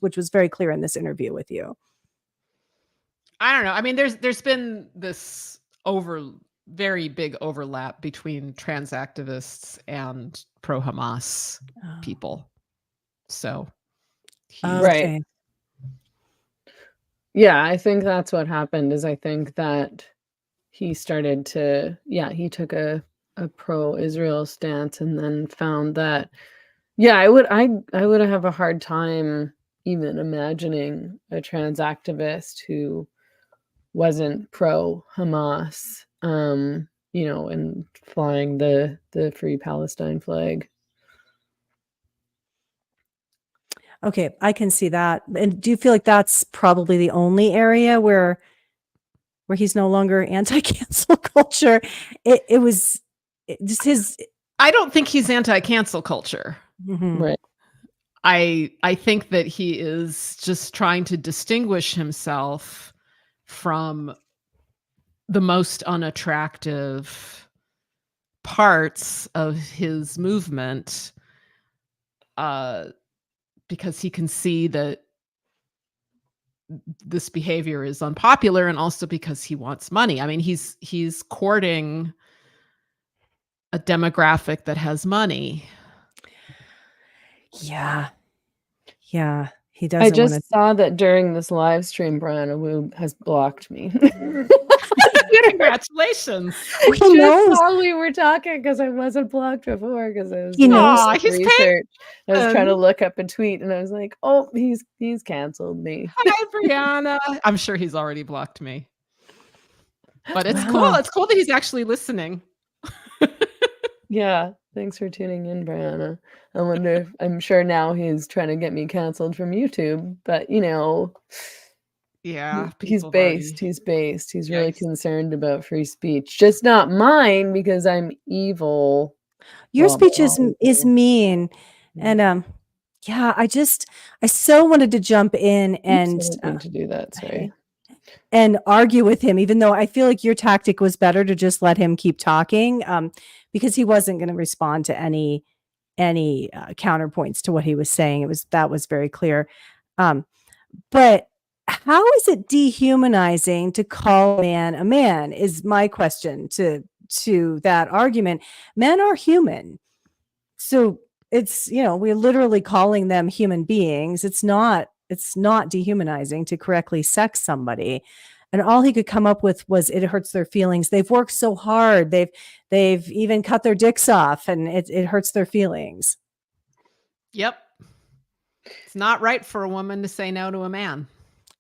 which was very clear in this interview with you. I don't know. I mean, there's been this very big overlap between trans activists and pro-Hamas people. So Right. Yeah, I think that's what happened. Is I think that he started to, he took a pro-Israel stance, and then found that, I would have a hard time even imagining a trans activist who wasn't pro-Hamas, and flying the Free Palestine flag. Okay, I can see that. And do you feel like that's probably the only area where he's no longer anti-cancel culture? It was just his. I don't think he's anti-cancel culture. Mm-hmm. Right. I think that he is just trying to distinguish himself from the most unattractive parts of his movement, because he can see that this behavior is unpopular, and also because he wants money. I mean, he's courting a demographic that has money. Yeah. He doesn't. I just saw that during this live stream, Brianna Wu has blocked me. Congratulations. He knows. While we were talking, because I wasn't blocked before, because I was He knows. doing research. I was trying to look up a tweet, and I was like, oh, he's canceled me. Hi, Brianna. I'm sure he's already blocked me. But it's cool. It's cool that he's actually listening. Yeah. Thanks for tuning in, Brianna. I wonder if, I'm sure now he's trying to get me canceled from YouTube, but yeah, he's based. He's really concerned about free speech, just not mine, because I'm evil. Your speech is mean, and I so wanted to jump in and to do that. Sorry. And argue with him, even though I feel like your tactic was better to just let him keep talking, because he wasn't going to respond to any counterpoints to what he was saying. That was very clear. But how is it dehumanizing to call a man is my question to that argument. Men are human. So it's, we're literally calling them human beings. It's not dehumanizing to correctly sex somebody. And all he could come up with was, it hurts their feelings. They've worked so hard. They've even cut their dicks off, and it hurts their feelings. Yep. It's not right for a woman to say no to a man.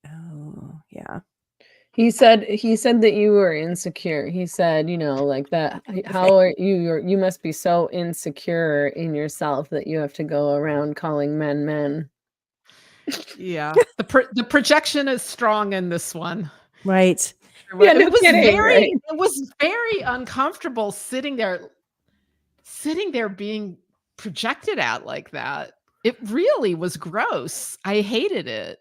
Oh, yeah. He said that you were insecure. He said, like that. How are you? You must be so insecure in yourself that you have to go around calling men. Yeah. The projection is strong in this one. Right. Yeah, it was very uncomfortable sitting there being projected at like that. It really was gross. I hated it.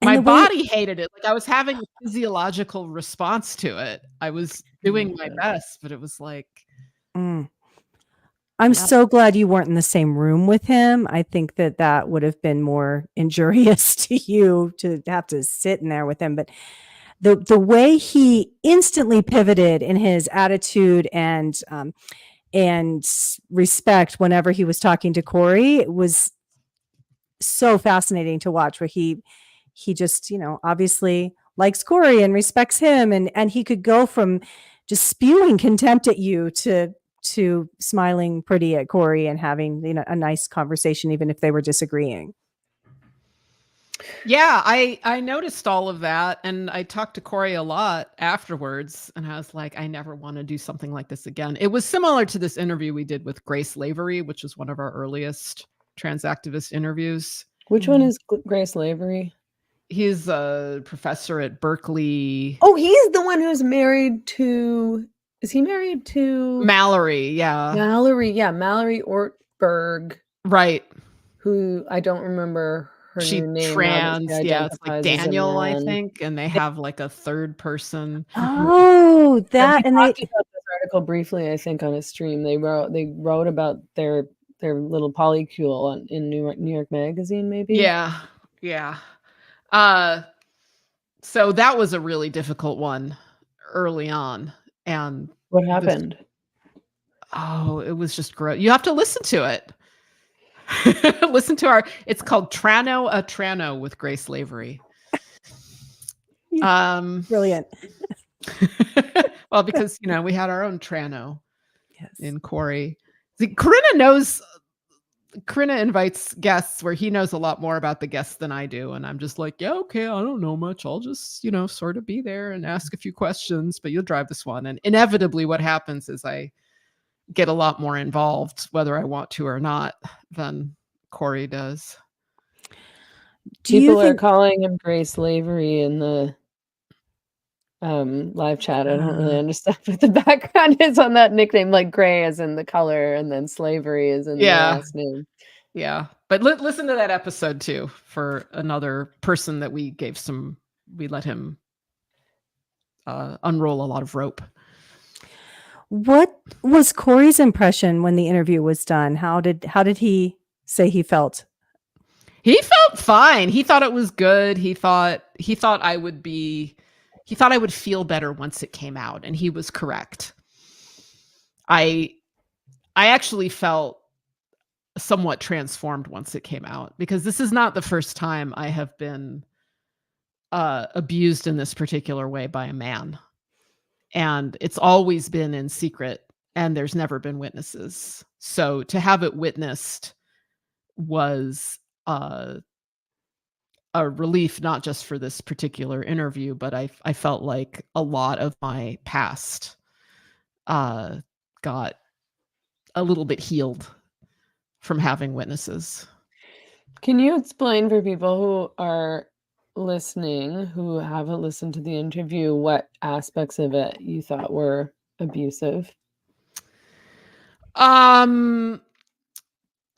My body hated it. Like, I was having a physiological response to it. I was doing my best, but it was like, I'm so glad you weren't in the same room with him. I think that would have been more injurious to you to have to sit in there with him. But the way he instantly pivoted in his attitude and and respect whenever he was talking to Corey. It was so fascinating to watch, where he just, obviously likes Corey and respects him, and he could go from just spewing contempt at you to smiling pretty at Corey and having, a nice conversation, even if they were disagreeing. Yeah, I noticed all of that, and I talked to Corey a lot afterwards, and I was like, I never want to do something like this again. It was similar to this interview we did with Grace Lavery, which is one of our earliest trans activist interviews. Which one is Grace Lavery? He's a professor at Berkeley. Oh, he's the one who's married to... Is he married to... Mallory, yeah. Mallory Ortberg. Right. Who I don't remember her She new name. trans, yeah, it's like Daniel, I think, and they have like a third person. Oh, that, and they talked about this article briefly, I think, on a stream. They wrote about their little polycule in New York Magazine, maybe. Yeah. So that was a really difficult one early on. And what happened? It was just gross. You have to listen to it. Listen to it's called Trano a Trano with Grace Lavery. Brilliant. Well, because we had our own Trano in Corey. See, Corinna invites guests where he knows a lot more about the guests than I do. And I'm just like, yeah, okay, I don't know much. I'll just, sort of be there and ask a few questions, but you'll drive this one. And inevitably what happens is I get a lot more involved, whether I want to or not, than Corey does. People are calling him Grace Lavery in the live chat. I don't really understand what the background is on that nickname, like gray as in the color and then slavery is in the last name. Yeah. But listen to that episode too, for another person that we let him unroll a lot of rope. What was Corey's impression when the interview was done? How did he say he felt? He felt fine. He thought it was good. He thought I would feel better once it came out, and he was correct. I actually felt somewhat transformed once it came out, because this is not the first time I have been abused in this particular way by a man. And it's always been in secret, and there's never been witnesses. So to have it witnessed was a relief, not just for this particular interview, but I felt like a lot of my past got a little bit healed from having witnesses. Can you explain for people who are listening, who haven't listened to the interview, what aspects of it you thought were abusive?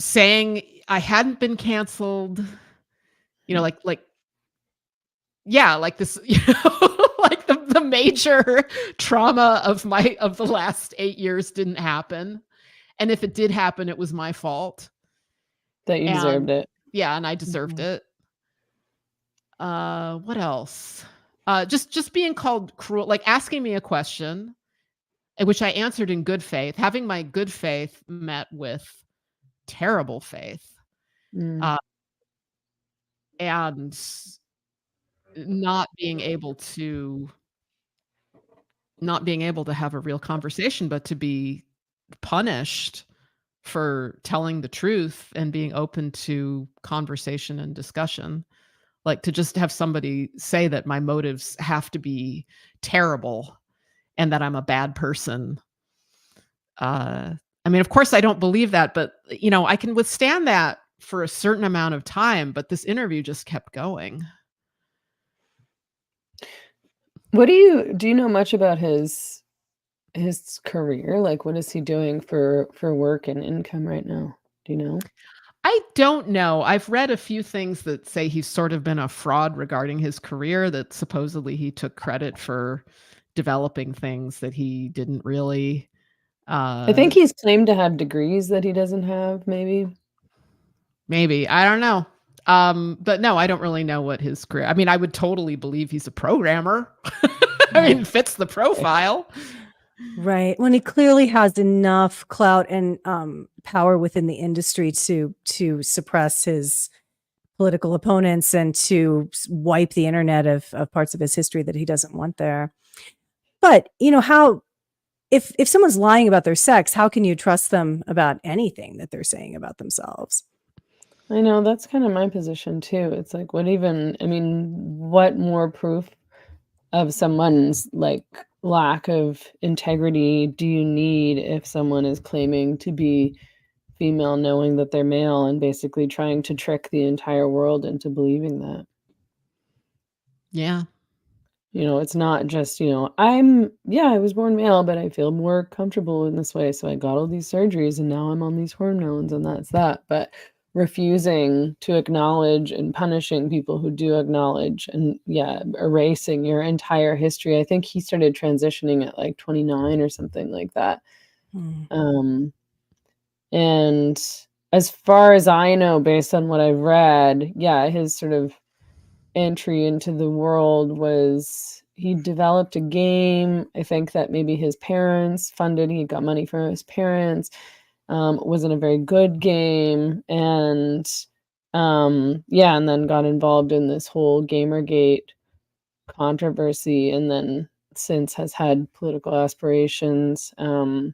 Saying I hadn't been canceled, like this, like the major trauma of the last 8 years didn't happen. And if it did happen, it was my fault. That you deserved it. Yeah, and I deserved it. What else? Just being called cruel, like asking me a question, which I answered in good faith, having my good faith met with terrible faith. And not being able to have a real conversation, but to be punished for telling the truth and being open to conversation and discussion. Like to just have somebody say that my motives have to be terrible and that I'm a bad person. I mean, of course I don't believe that, but I can withstand that for a certain amount of time, but this interview just kept going. What do you know much about his career? Like, what is he doing for work and income right now? Do you know? I don't know. I've read a few things that say he's sort of been a fraud regarding his career, that supposedly he took credit for developing things that he didn't really. I think he's claimed to have degrees that he doesn't have, maybe. I don't know. But no, I don't really know what his career. I mean, I would totally believe he's a programmer. I mean, fits the profile. Right. When he clearly has enough clout and power within the industry to suppress his political opponents and to wipe the internet of parts of his history that he doesn't want there. But how if someone's lying about their sex, how can you trust them about anything that they're saying about themselves? I know, that's kind of my position too. It's like, what more proof of someone's like lack of integrity do you need if someone is claiming to be female, knowing that they're male, and basically trying to trick the entire world into believing that? Yeah. It's not just, I was born male, but I feel more comfortable in this way. So I got all these surgeries and now I'm on these hormones and that's that. But refusing to acknowledge and punishing people who do acknowledge and erasing your entire history. I think he started transitioning at like 29 or something like that. And as far as I know, based on what I've read, his sort of entry into the world was he developed a game. I think that maybe his parents funded, he got money from his parents, wasn't a very good game, and and then got involved in this whole Gamergate controversy, and then since has had political aspirations. And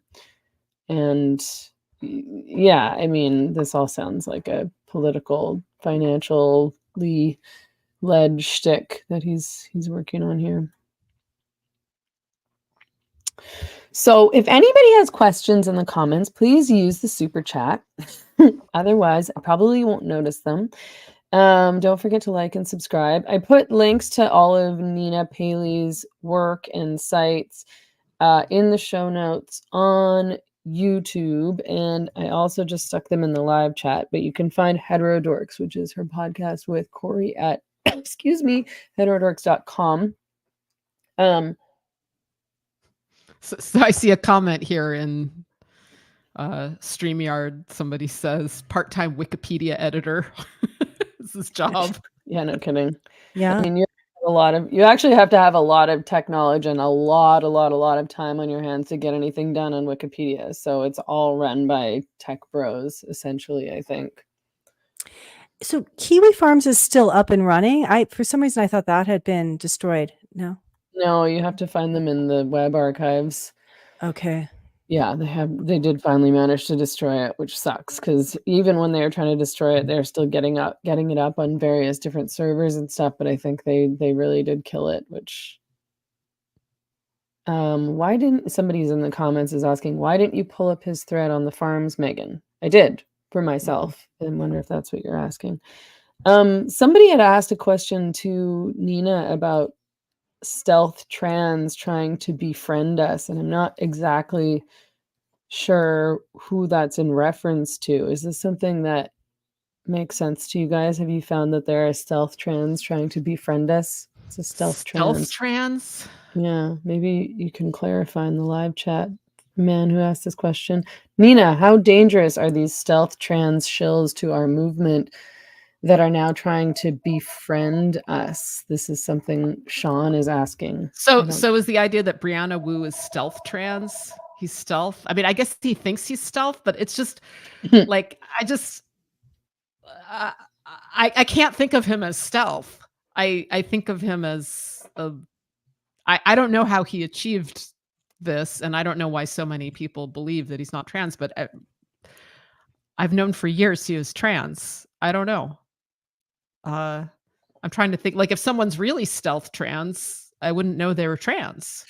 this all sounds like a political, financially led shtick that he's working on here. So if anybody has questions in the comments, please use the super chat. Otherwise, I probably won't notice them. Don't forget to like and subscribe. I put links to all of Nina Paley's work and sites in the show notes on YouTube, and I also just stuck them in the live chat. But you can find Heterodorx, which is her podcast with Corey at heterodorx.com. So I see a comment here in StreamYard. Somebody says part-time Wikipedia editor is his job. Yeah, no kidding. Yeah. I mean, you actually have to have a lot of tech knowledge and a lot of time on your hands to get anything done on Wikipedia. So it's all run by tech bros, essentially, I think. So Kiwi Farms is still up and running. For some reason I thought that had been destroyed. No, you have to find them in the web archives. Okay. Yeah, they did finally manage to destroy it, which sucks because even when they were trying to destroy it, they're still getting it up on various different servers and stuff. But I think they really did kill it, which why didn't somebody's in the comments is asking, why didn't you pull up his thread on the farms, Meghan? I did for myself. I wonder if that's what you're asking. Somebody had asked a question to Nina about stealth trans trying to befriend us, and I'm not exactly sure who that's in reference to. Is this something that makes sense to you guys? Have you found that there are stealth trans trying to befriend us? It's a stealth trans. Yeah, maybe you can clarify in the live chat. Man who asked this question. Nina, how dangerous are these stealth trans shills to our movement that are now trying to befriend us? This is something Sean is asking. So is the idea that Brianna Wu is stealth trans? He's stealth. I mean, I guess he thinks he's stealth, but it's just like I can't think of him as stealth. I think of him as I don't know how he achieved this, and I don't know why so many people believe that he's not trans, but I've known for years he was trans. I don't know. I'm trying to think, like, if someone's really stealth trans, I wouldn't know they were trans.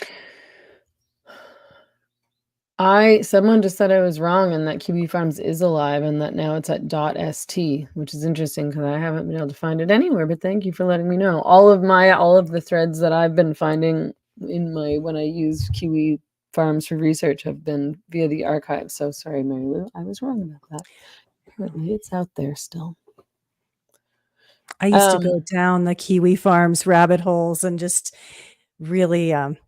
Someone just said I was wrong and that QB Farms is alive and that now it's at .st, which is interesting because I haven't been able to find it anywhere, but thank you for letting me know. All of the threads that I've been finding when I use QB Farms for research have been via the archive. So sorry, Mary Lou, I was wrong about that. Apparently it's out there still. I used to go down the Kiwi Farms rabbit holes and just really, it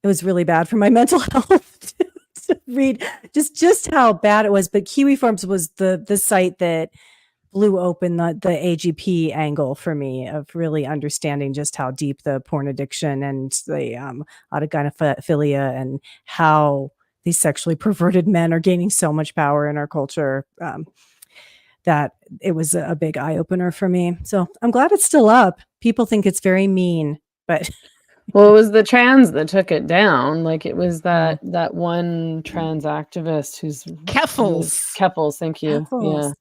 was really bad for my mental health to read just how bad it was. But Kiwi Farms was the site that blew open the AGP angle for me of really understanding just how deep the porn addiction and the autogynephilia and how these sexually perverted men are gaining so much power in our culture. That it was a big eye opener for me. So I'm glad it's still up. People think it's very mean, but Well, it was the trans that took it down. Like it was that one trans activist who's Keffels, thank you. Keffels. Yeah.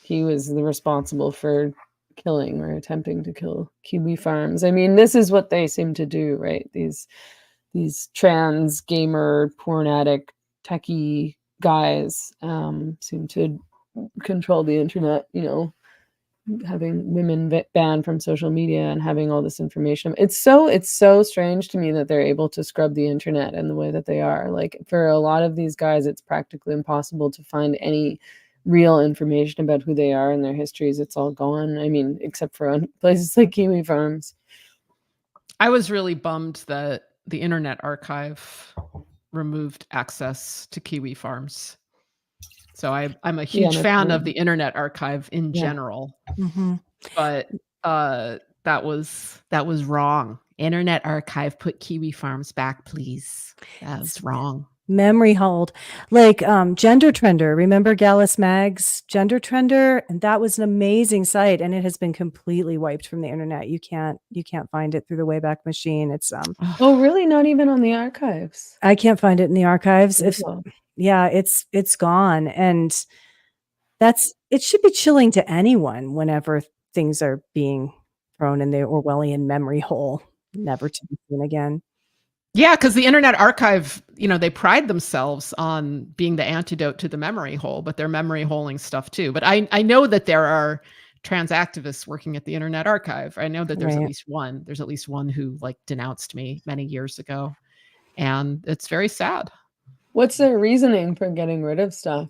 He was responsible for killing or attempting to kill Kiwi Farms. I mean, this is what they seem to do, right? These trans gamer porn addict techie guys seem to control the internet, having women banned from social media and having all this information. It's so strange to me that they're able to scrub the internet in the way that they are. Like for a lot of these guys, it's practically impossible to find any real information about who they are and their histories. It's all gone. I mean, except for on places like Kiwi Farms. I was really bummed that the Internet Archive removed access to Kiwi Farms. So I'm a huge fan of the Internet Archive in general, but that was wrong. Internet Archive, put Kiwi Farms back, please. That's wrong. Memory hold, like Gender Trender. Remember Gallus Mag's Gender Trender? And that was an amazing site, and it has been completely wiped from the internet. You can't find it through the Wayback Machine. It's oh really? Not even on the archives? I can't find it in the archives. It's gone, and it should be chilling to anyone whenever things are being thrown in the Orwellian memory hole, never to be seen again. Yeah, because the Internet Archive, they pride themselves on being the antidote to the memory hole, but they're memory holing stuff too. But I know that there are trans activists working at the Internet Archive. I know that there's at least one. There's at least one who denounced me many years ago, and it's very sad. What's their reasoning for getting rid of stuff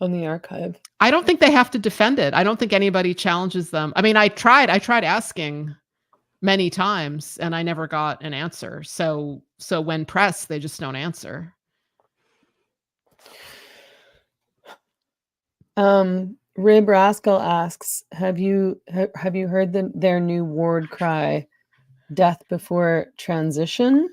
on the archive? I don't think they have to defend it. I don't think anybody challenges them. I mean, I tried asking many times and I never got an answer. So when pressed, they just don't answer. Rib Rascal asks, have you heard their new ward cry, death before transition?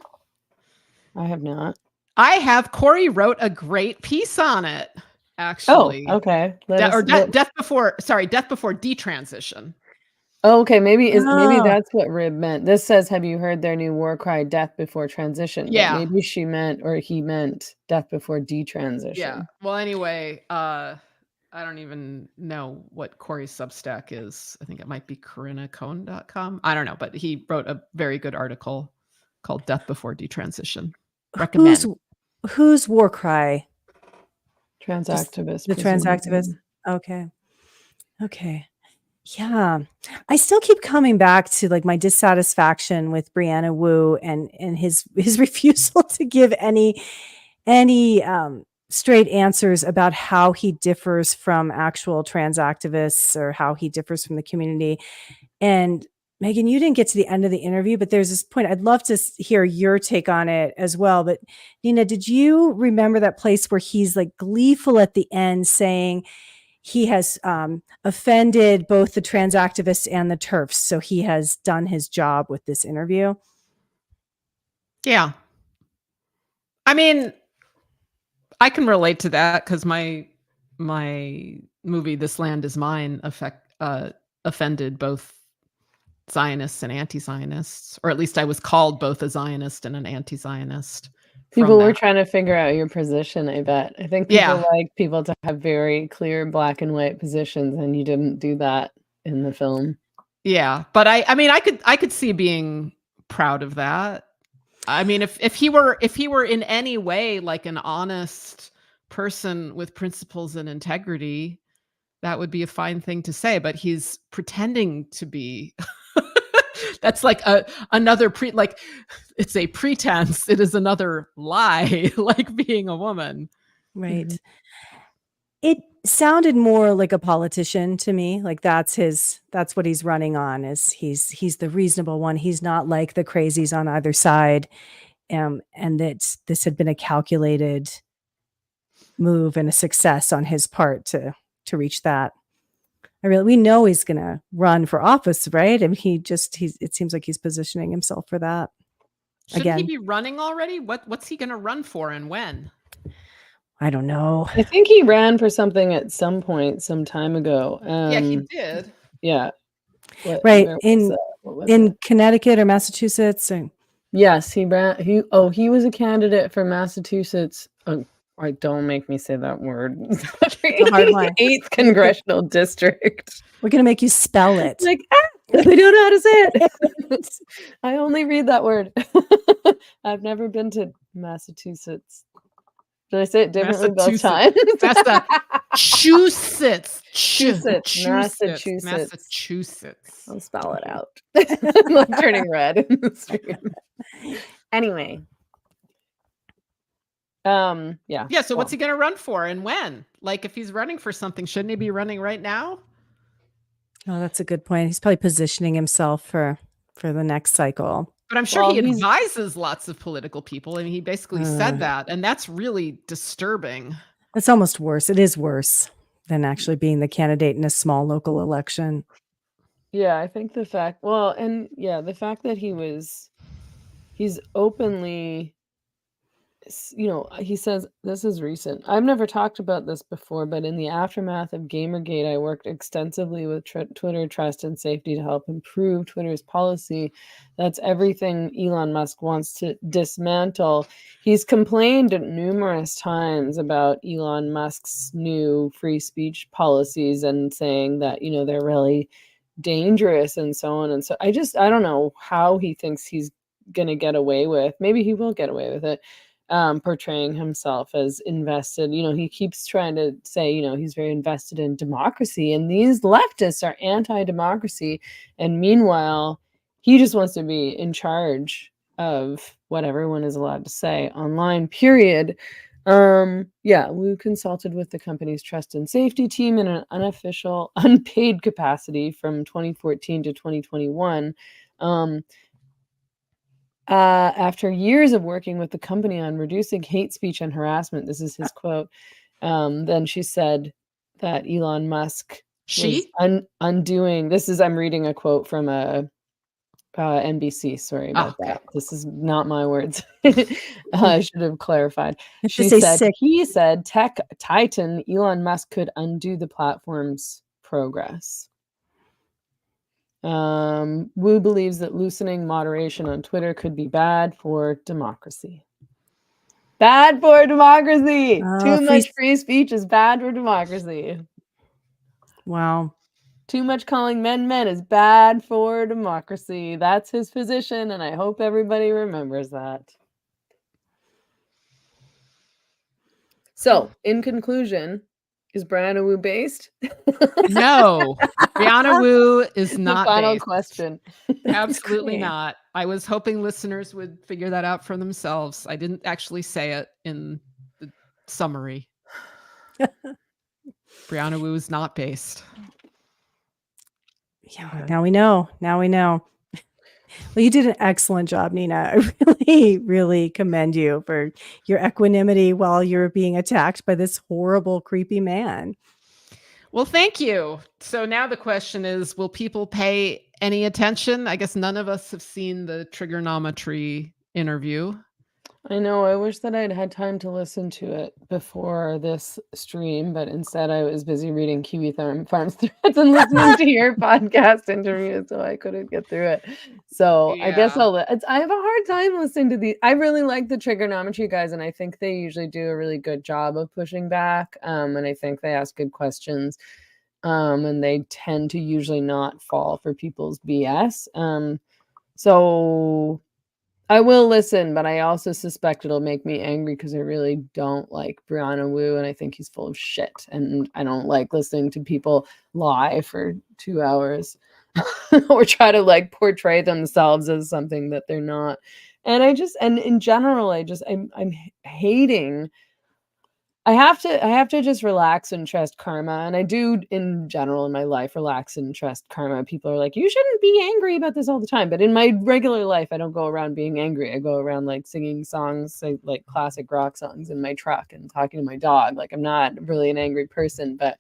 I have not. I have. Corey wrote a great piece on it, actually. Oh, okay. Death before detransition. Oh, okay, maybe that's what Rib meant. This says, have you heard their new war cry, death before transition? Yeah. But maybe she meant, or he meant, death before detransition. Yeah. Well, anyway, I don't even know what Corey's Substack is. I think it might be corinacone.com. I don't know, but he wrote a very good article called Death Before Detransition. Recommend. Whose war cry? Trans activist. The trans activist. Okay. Yeah. I still keep coming back to my dissatisfaction with Brianna Wu and his refusal to give any straight answers about how he differs from actual trans activists or how he differs from the community. And Meghan, you didn't get to the end of the interview, but there's this point. I'd love to hear your take on it as well. But Nina, did you remember that place where he's gleeful at the end saying he has offended both the trans activists and the TERFs, so he has done his job with this interview? Yeah. I mean, I can relate to that because my movie "This Land Is Mine" offended both Zionists and anti-Zionists, or at least I was called both a Zionist and an anti-Zionist. People were trying to figure out your position, I bet. I think people like people to have very clear black and white positions, and you didn't do that in the film. Yeah, but I mean, I could see being proud of that. I mean, if he were in any way an honest person with principles and integrity, that would be a fine thing to say. But he's pretending to be. That's another it's a pretense. It is another lie, like being a woman. Right. Mm-hmm. It sounded more like a politician to me. That's what he's running on, is he's the reasonable one. He's not like the crazies on either side. And that this had been a calculated move and a success on his part to reach that. we know he's going to run for office, right? I mean, it seems like he's positioning himself for that. Shouldn't he be running already? What's he going to run for and when? I don't know. I think he ran for something at some point, some time ago. Yeah, he did. Yeah. Right. In Connecticut or Massachusetts. Yes, he ran. He was a candidate for Massachusetts. Don't make me say that word. It's a hard one. 8th congressional district. We're going to make you spell it. Like, they don't know how to say it. I only read that word. I've never been to Massachusetts. Did I say it differently both times? Massachusetts. Massachusetts. I'll spell it out. I'm turning red in the stream. Anyway. Yeah. So what's he going to run for and when? Like, if he's running for something, shouldn't he be running right now? Oh, that's a good point. He's probably positioning himself for the next cycle. But I'm sure he advises lots of political people. I mean, he basically said that, and that's really disturbing. It's almost worse. It is worse than actually being the candidate in a small local election. Yeah, I think the fact that he's openly, he says, this is recent. I've never talked about this before, but in the aftermath of Gamergate, I worked extensively with Twitter trust and safety to help improve Twitter's policy. That's everything Elon Musk wants to dismantle. He's complained numerous times about Elon Musk's new free speech policies and saying that, they're really dangerous and so on. And so I don't know how he thinks he's going to get away with. Maybe he will get away with it. Portraying himself as invested. He keeps trying to say, he's very invested in democracy, and these leftists are anti-democracy. And meanwhile, he just wants to be in charge of what everyone is allowed to say online, period. Wu consulted with the company's trust and safety team in an unofficial, unpaid capacity from 2014 to 2021. After years of working with the company on reducing hate speech and harassment, this is his quote. Then she said that Elon Musk was undoing. I'm reading a quote from NBC. Sorry about that. This is not my words. I should have clarified. He said tech titan Elon Musk could undo the platform's progress. Wu believes that loosening moderation on Twitter could be bad for democracy. Bad for democracy. Too much free speech is bad for democracy. Wow. Too much calling men is bad for democracy. That's his position, and I hope everybody remembers that. So, in conclusion, is Brianna Wu based? No, Brianna Wu is not. The final based. question. Absolutely not. I was hoping listeners would figure that out for themselves. I didn't actually say it in the summary. Brianna Wu is not based. Yeah, now we know. Well, you did an excellent job, Nina. I really, really commend you for your equanimity while you're being attacked by this horrible, creepy man. Well, thank you. So now the question is, will people pay any attention? I guess none of us have seen the trigonometry interview. I know. I wish that I'd had time to listen to it before this stream, but instead I was busy reading Kiwi Farms threads and listening to your podcast interview, so I couldn't get through it. So yeah. I guess I have a hard time listening to these. I really like the trigonometry guys, and I think they usually do a really good job of pushing back. And I think they ask good questions. And they tend to usually not fall for people's BS. So I will listen, but I also suspect it'll make me angry because I really don't like Brianna Wu, and I think he's full of shit. And I don't like listening to people lie for 2 hours or try to like portray themselves as something that they're not. And in general, I'm hating. I have to just relax and trust karma. And I do in general in my life, relax and trust karma. People are like, you shouldn't be angry about this all the time. But in my regular life, I don't go around being angry. I go around like singing songs, like classic rock songs in my truck and talking to my dog. Like I'm not really an angry person, but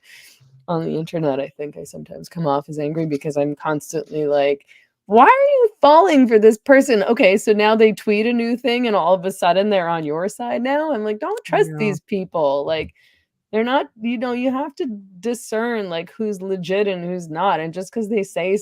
on the internet, I think I sometimes come off as angry because I'm constantly like, why are you falling for this person? Okay, so now they tweet a new thing and all of a sudden they're on your side now. I'm like, don't trust Yeah. these people. Like, they're not, you have to discern like who's legit and who's not. And just because they say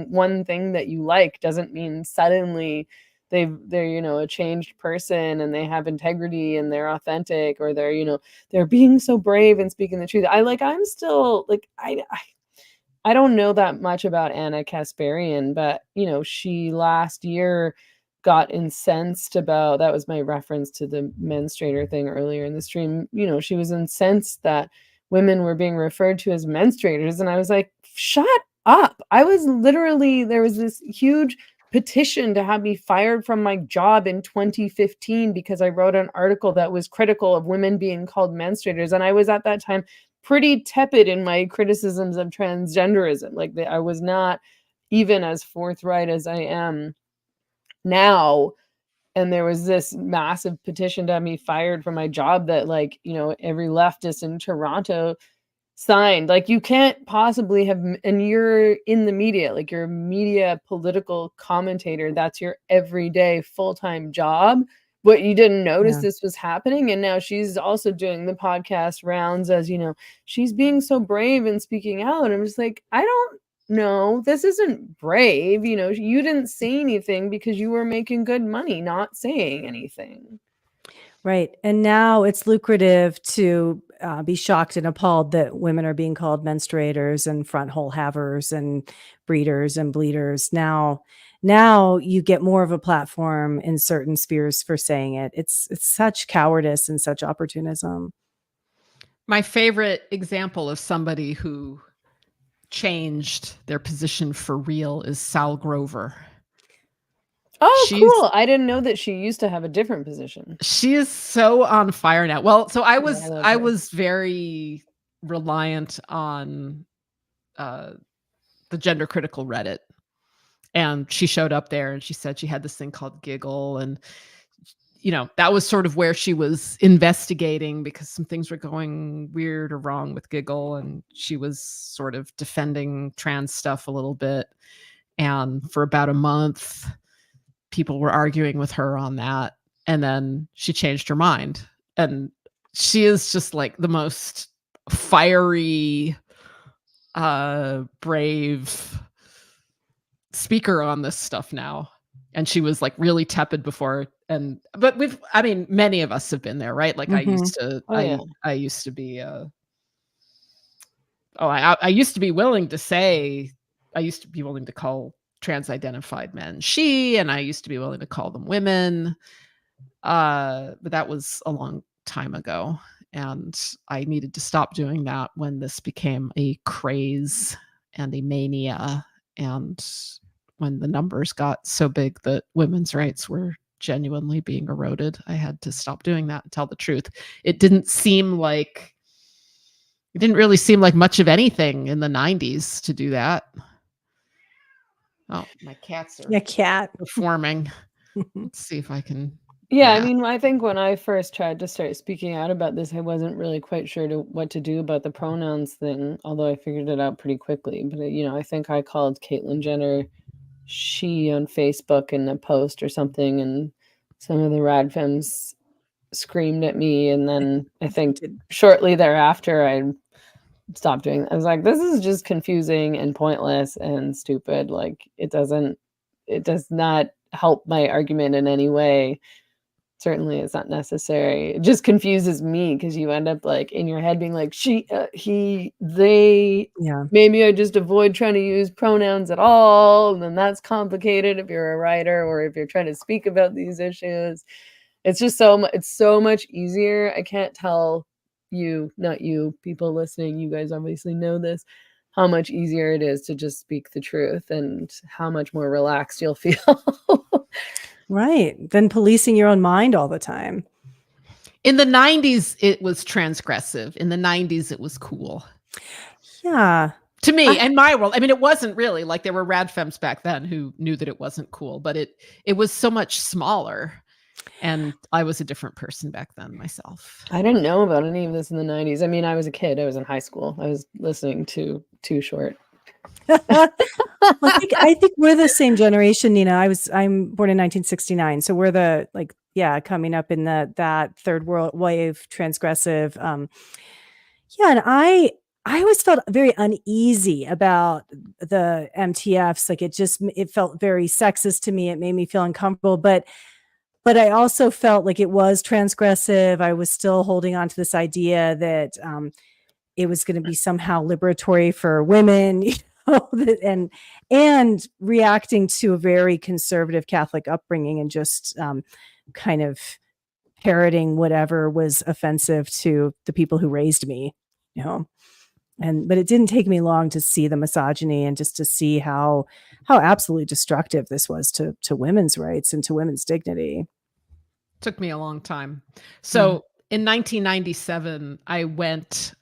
one thing that you like doesn't mean suddenly they're a changed person and they have integrity and they're authentic, or they're being so brave and speaking the truth. I'm still like, I don't know that much about Anna Kasparian, but she last year got incensed about, that was my reference to the menstruator thing earlier in the stream. She was incensed that women were being referred to as menstruators. And I was like, shut up. There was this huge petition to have me fired from my job in 2015 because I wrote an article that was critical of women being called menstruators. And I was at that time pretty tepid in my criticisms of transgenderism. Like I was not even as forthright as I am now. And there was this massive petition to have me fired from my job that every leftist in Toronto signed. Like, you can't possibly have, and you're in the media, like you're a media political commentator, that's your everyday full-time job, but you didn't notice this was happening. And now she's also doing the podcast rounds as she's being so brave and speaking out. I'm just like, I don't know, this isn't brave. You didn't say anything because you were making good money not saying anything. Right. And now it's lucrative to be shocked and appalled that women are being called menstruators and front hole havers and breeders and bleeders. Now you get more of a platform in certain spheres for saying it. It's such cowardice and such opportunism. My favorite example of somebody who changed their position for real is Sal Grover. Oh, cool. I didn't know that she used to have a different position. She is so on fire now. Well, so I was very reliant on the gender critical Reddit. And she showed up there and she said she had this thing called Giggle. And, that was sort of where she was investigating because some things were going weird or wrong with Giggle. And she was sort of defending trans stuff a little bit. And for about a month, people were arguing with her on that. And then she changed her mind. And she is just like the most fiery, brave speaker on this stuff now. And she was like really tepid before. But many of us have been there, right? Like I used to, I used to be, I used to be willing to say, I used to be willing to call trans-identified men she, and I used to be willing to call them women. But that was a long time ago. And I needed to stop doing that when this became a craze and a mania. And when the numbers got so big that women's rights were genuinely being eroded, I had to stop doing that and tell the truth. It didn't really seem like much of anything in the 90s to do that. Oh, my cats are performing. Let's see if I can. Yeah, I think when I first tried to start speaking out about this, I wasn't really quite sure what to do about the pronouns thing, although I figured it out pretty quickly. But, I think I called Caitlyn Jenner she on Facebook in a post or something, and some of the rad femmes screamed at me. And then I think shortly thereafter, I stopped doing that. I was like, this is just confusing and pointless and stupid. Like, it does not help my argument in any way. Certainly it's not necessary. It just confuses me because you end up like in your head being like, she, he, they. Yeah. Maybe I just avoid trying to use pronouns at all. And then that's complicated if you're a writer or if you're trying to speak about these issues. It's just it's so much easier. I can't tell you, not you, people listening, you guys obviously know this, how much easier it is to just speak the truth and how much more relaxed you'll feel. Right. Than policing your own mind all the time. In the 90s, it was transgressive. In the 90s, it was cool. Yeah. To me, in my world, it wasn't really like there were rad femmes back then who knew that it wasn't cool, but it was so much smaller. And I was a different person back then myself. I didn't know about any of this in the 90s. I mean, I was a kid. I was in high school. I was listening to Too Short. Well, I think we're the same generation, Nina. I'm born in 1969, so we're the coming up in that third world wave transgressive. And I always felt very uneasy about the MTFs. Like it felt very sexist to me. It made me feel uncomfortable, but I also felt like it was transgressive. I was still holding on to this idea that it was going to be somehow liberatory for women, and reacting to a very conservative Catholic upbringing and just kind of parroting whatever was offensive to the people who raised me, but it didn't take me long to see the misogyny and just to see how absolutely destructive this was to women's rights and to women's dignity. Took me a long time. So in 1997, I went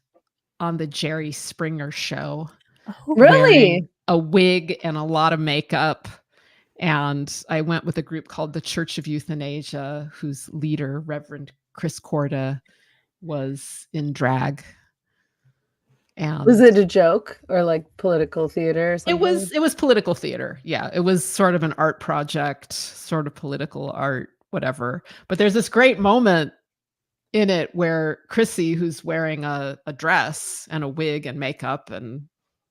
on the Jerry Springer show. Oh, really? A wig and a lot of makeup. And I went with a group called the Church of Euthanasia, whose leader, Reverend Chris Corda, was in drag. And was it a joke or like political theater or something? It was political theater. Yeah. It was sort of an art project, sort of political art, whatever. But there's this great moment in it where Chrissy, who's wearing a dress and a wig and makeup and,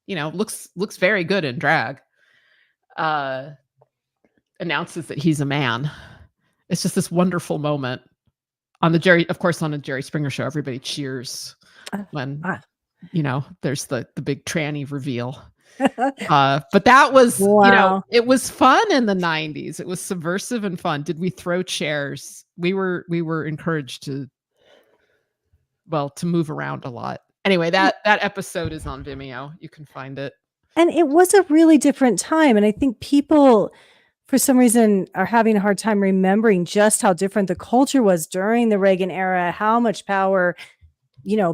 looks very good in drag, announces that he's a man. It's just this wonderful moment on a Jerry Springer show. Everybody cheers when, there's the big tranny reveal. But that was, wow. It was fun in the 90s. It was subversive and fun. Did we throw chairs? We were encouraged to move around a lot. Anyway, that episode is on Vimeo. You can find it. And it was a really different time. And I think people, for some reason, are having a hard time remembering just how different the culture was during the Reagan era, how much power,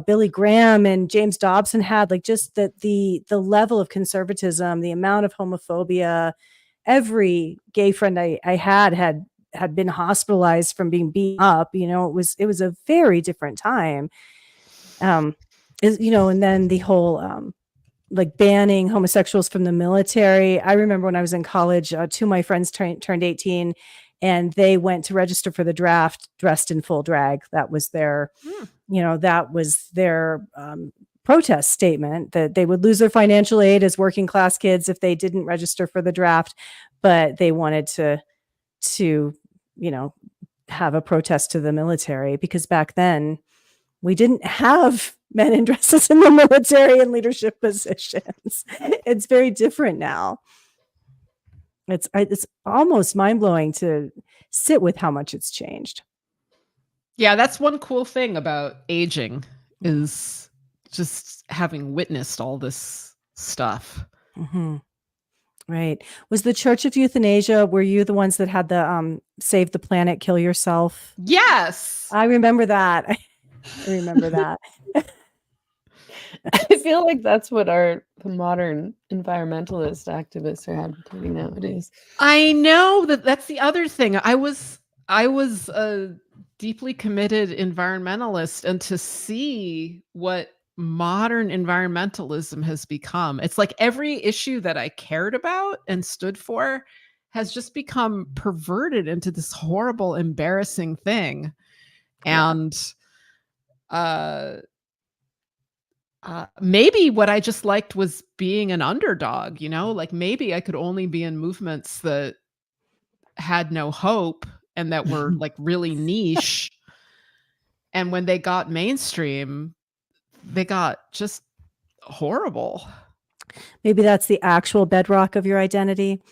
Billy Graham and James Dobson had, like just the level of conservatism, the amount of homophobia. Every gay friend I had been hospitalized from being beat up. It was a very different time. And then the whole like banning homosexuals from the military. I remember when I was in college, two of my friends turned 18 and they went to register for the draft dressed in full drag. That was their, protest statement that they would lose their financial aid as working class kids if they didn't register for the draft, but they wanted to have a protest to the military because back then we didn't have men in dresses in the military and leadership positions. It's very different now. It's almost mind-blowing to sit with how much it's changed. Yeah, that's one cool thing about aging is just having witnessed all this stuff. Mm-hmm. Right. Was the Church of Euthanasia, were you the ones that had the Save the Planet, Kill Yourself? Yes. I remember that. I remember that. I feel like that's what the modern environmentalist activists are advocating nowadays. I know that's the other thing. I was a deeply committed environmentalist, and to see what modern environmentalism has become, it's like every issue that I cared about and stood for has just become perverted into this horrible, embarrassing thing. And maybe what I just liked was being an underdog, like maybe I could only be in movements that had no hope and that were like really niche. And when they got mainstream, they got just horrible. Maybe that's the actual bedrock of your identity.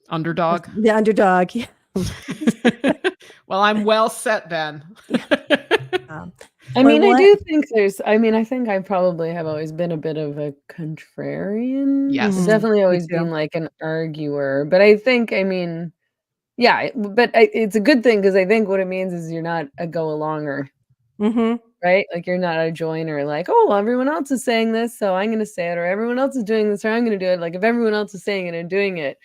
Underdog. The underdog. Yeah. Well, I'm well set then. I do think I think I probably have always been a bit of a contrarian. Yes. I've definitely always been like an arguer. But I think, it's a good thing because I think what it means is you're not a go-alonger. Mm-hmm. Right? Like you're not a joiner, like, oh, well, everyone else is saying this, so I'm going to say it, or everyone else is doing this, or I'm going to do it. Like if everyone else is saying it and doing it,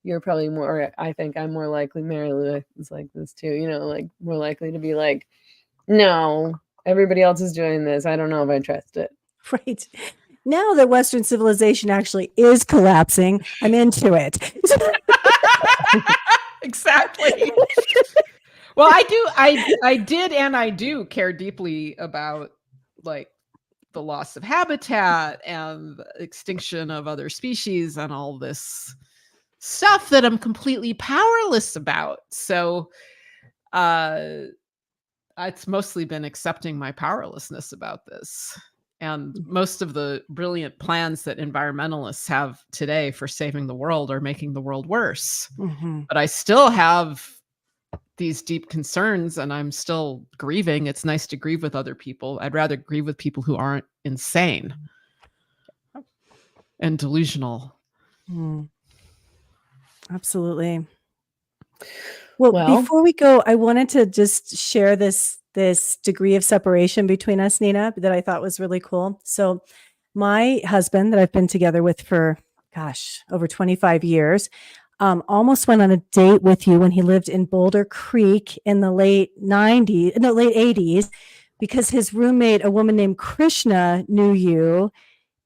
you're probably more, I think I'm more likely, Mary Lou is like this too, you know, like more likely to be like, no, everybody else is doing this. I don't know if I trust it. Right. Now that Western civilization actually is collapsing, I'm into it. Exactly. Well, I did and I do care deeply about like the loss of habitat and the extinction of other species and all this stuff that I'm completely powerless about. So it's mostly been accepting my powerlessness about this. And most of the brilliant plans that environmentalists have today for saving the world are making the world worse. Mm-hmm. But I still have these deep concerns and I'm still grieving. It's nice to grieve with other people. I'd rather grieve with people who aren't insane and delusional. Absolutely. Well, before we go, I wanted to just share this degree of separation between us, Nina, that I thought was really cool. So my husband that I've been together with for, over 25 years, almost went on a date with you when he lived in Boulder Creek in the late 80s, because his roommate, a woman named Krishna, knew you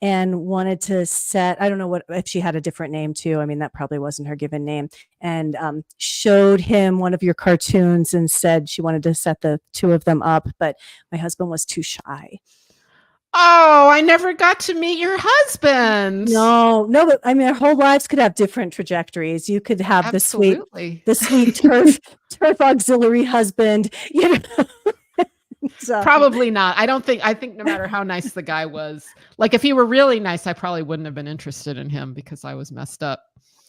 and wanted to set, I don't know if she had a different name too. I mean, that probably wasn't her given name, and showed him one of your cartoons and said she wanted to set the two of them up, but my husband was too shy. Oh, I never got to meet your husband. No, but I mean, our whole lives could have different trajectories. You could have the sweet turf auxiliary husband, you know. So. Probably not. I think no matter how nice the guy was, like if he were really nice, I probably wouldn't have been interested in him because I was messed up.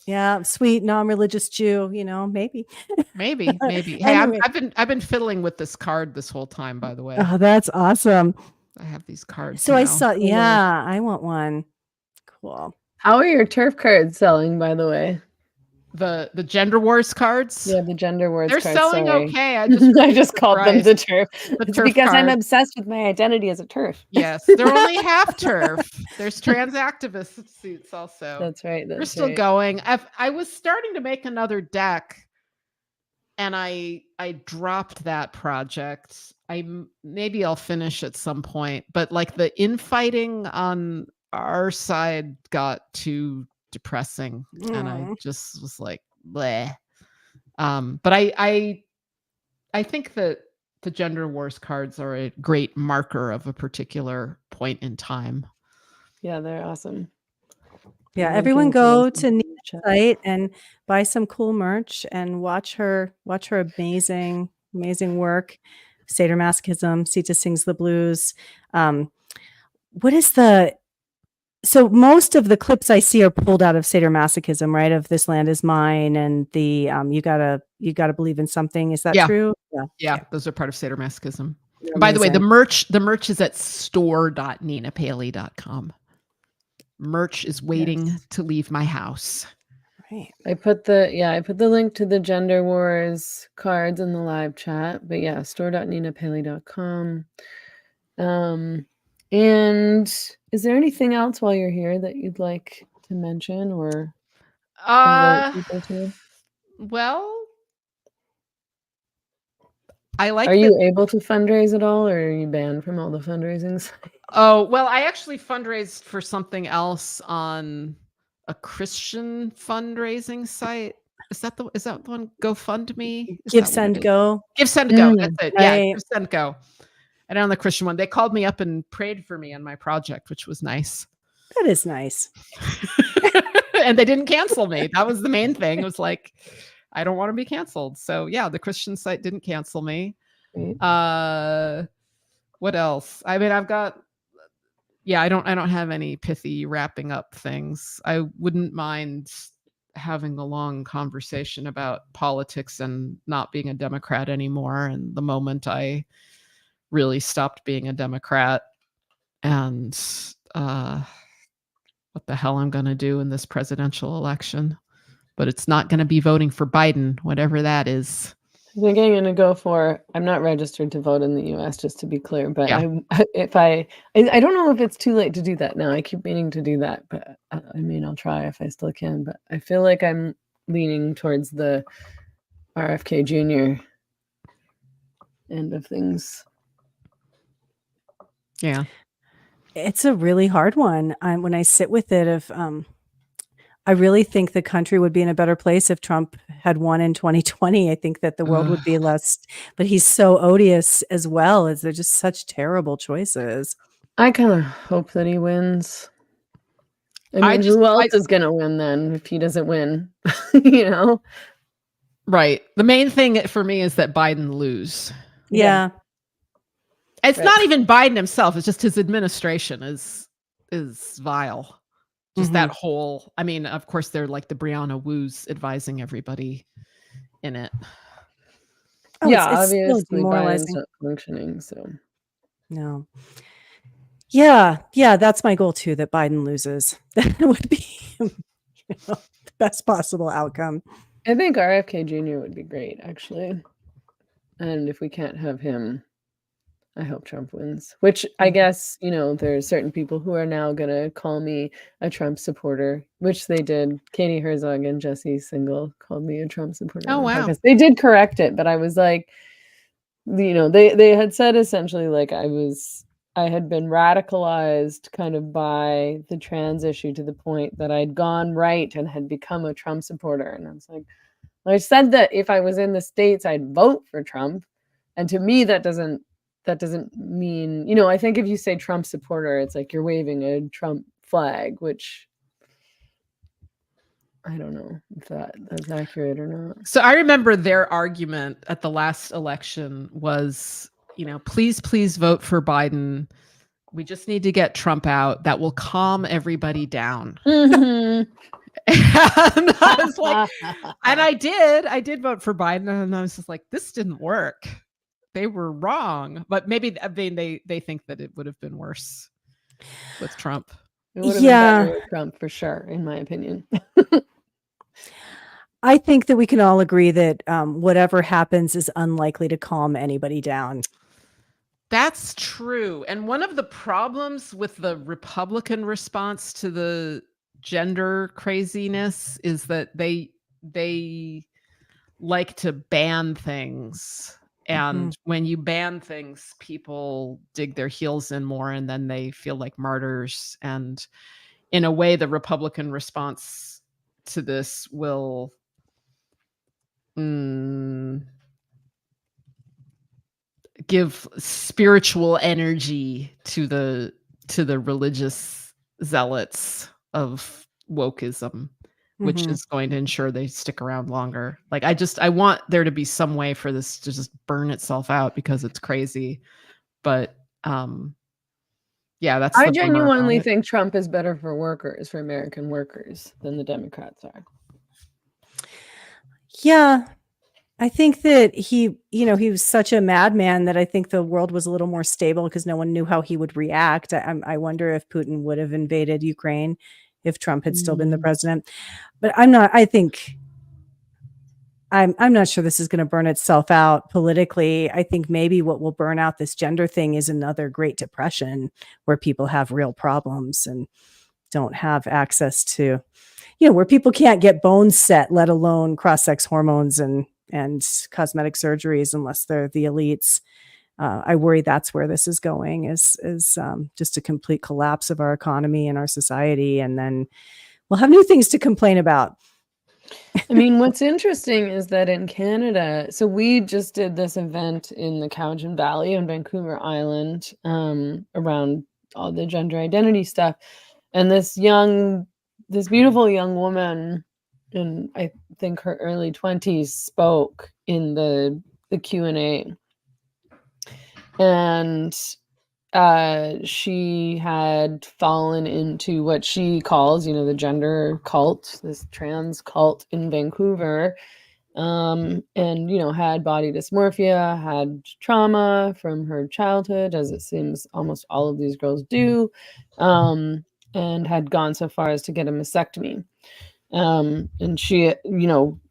Yeah, sweet non-religious Jew, you know, maybe. Hey, Anyway. I've been fiddling with this card this whole time, by the way. Oh, that's awesome. I have these cards. So now. I saw, I want one. Cool. How are your turf cards selling, by the way? The gender wars cards? Yeah, the gender wars They're cards. selling sorry. okay. I just called them the turf. It's turf because card. I'm obsessed with my identity as a turf. Yes, they're only half turf. There's trans activist suits also. That's right. We're still going. I was starting to make another deck, and I dropped that project. Maybe I'll finish at some point, but like the infighting on our side got too depressing, and I just was like, bleh. But I think that the gender wars cards are a great marker of a particular point in time. Yeah, they're awesome. Yeah, everyone go to Nina's site and buy some cool merch and watch her amazing work. Sadomasochism, Sita Sings the Blues. So most of the clips I see are pulled out of sadomasochism, right? Of This Land Is Mine and the you gotta believe in something. Is that true? Yeah, those are part of sadomasochism. By the way, the merch is at store.ninapaley.com. Merch is waiting to leave my house. Right. I put the link to the gender wars cards in the live chat, but yeah, store.ninapaley.com. And is there anything else while you're here that you'd like to mention or alert people to? Well, are you able to fundraise at all, or are you banned from all the fundraising sites? Oh, well, I actually fundraised for something else on a Christian fundraising site. Is that the one? GoFundMe? Give, Send, Go. Give, Send, Go. That's it. Yeah, Give, Send, Go. And on the Christian one, they called me up and prayed for me on my project, which was nice. That is nice. And they didn't cancel me. That was the main thing. It was like, I don't want to be canceled. So yeah, the Christian site didn't cancel me. What else? I mean, I've got, I don't have any pithy wrapping up things. I wouldn't mind having a long conversation about politics and not being a Democrat anymore. And the moment I really stopped being a Democrat and what the hell I'm going to do in this presidential election. But it's not going to be voting for Biden, whatever that is. I think I'm going to go for, I'm not registered to vote in the US, just to be clear, but I don't know if it's too late to do that now. I keep meaning to do that, but I mean, I'll try if I still can, but I feel like I'm leaning towards the RFK Jr. end of things. Yeah. It's a really hard one. When I sit with it, I really think the country would be in a better place if Trump had won in 2020. I think that the world would be less, but he's so odious as well. They're just such terrible choices. I kind of hope that he wins. I mean, who else is going to win then if he doesn't win? You know? Right. The main thing for me is that Biden lose. Yeah. It's not even Biden himself. It's just his administration is vile. Just that whole, I mean, of course, they're like the Brianna Woos advising everybody in it. Oh, yeah, it's obviously still demoralizing. Biden's not functioning, so. No. Yeah, that's my goal too, that Biden loses. That would be the best possible outcome. I think RFK Jr. would be great, actually. And if we can't have him, I hope Trump wins. Which I guess, there's certain people who are now going to call me a Trump supporter, which they did. Katie Herzog and Jesse Singal called me a Trump supporter. Oh, wow. They did correct it, but I was like, they had said essentially like I had been radicalized kind of by the trans issue to the point that I'd gone right and had become a Trump supporter. And I was like, I said that if I was in the States, I'd vote for Trump. And to me, that doesn't mean, I think if you say Trump supporter, it's like you're waving a Trump flag, which I don't know if that's accurate or not. So I remember their argument at the last election was, please vote for Biden. We just need to get Trump out. That will calm everybody down. Mm-hmm. And I was like, and I did vote for Biden. And I was just like, this didn't work. They were wrong. But maybe they think that it would have been worse with Trump. It would have been better with Trump for sure, in my opinion. I think that we can all agree that whatever happens is unlikely to calm anybody down. That's true. And one of the problems with the Republican response to the gender craziness is that they like to ban things. And when you ban things, people dig their heels in more and then they feel like martyrs. And in a way, the Republican response to this will give spiritual energy to the religious zealots of wokeism, which is going to ensure they stick around longer. Like I want there to be some way for this to just burn itself out because it's crazy. But yeah, that's I genuinely think Trump is better for American workers than the Democrats are. Yeah. I think that he was such a madman that I think the world was a little more stable because no one knew how he would react. I wonder if Putin would have invaded Ukraine if Trump had still been the president. But I'm not sure this is going to burn itself out politically. I think maybe what will burn out this gender thing is another Great Depression where people have real problems and don't have access to, where people can't get bones set, let alone cross-sex hormones and cosmetic surgeries unless they're the elites. I worry that's where this is going is just a complete collapse of our economy and our society. And then we'll have new things to complain about. I mean, what's interesting is that in Canada, so we just did this event in the Cowichan Valley on Vancouver Island around all the gender identity stuff. And this beautiful young woman in, I think, her early 20s spoke in the Q&A. And she had fallen into what she calls, the gender cult, this trans cult in Vancouver, and, had body dysmorphia, had trauma from her childhood, as it seems almost all of these girls do, and had gone so far as to get a mastectomy. And she,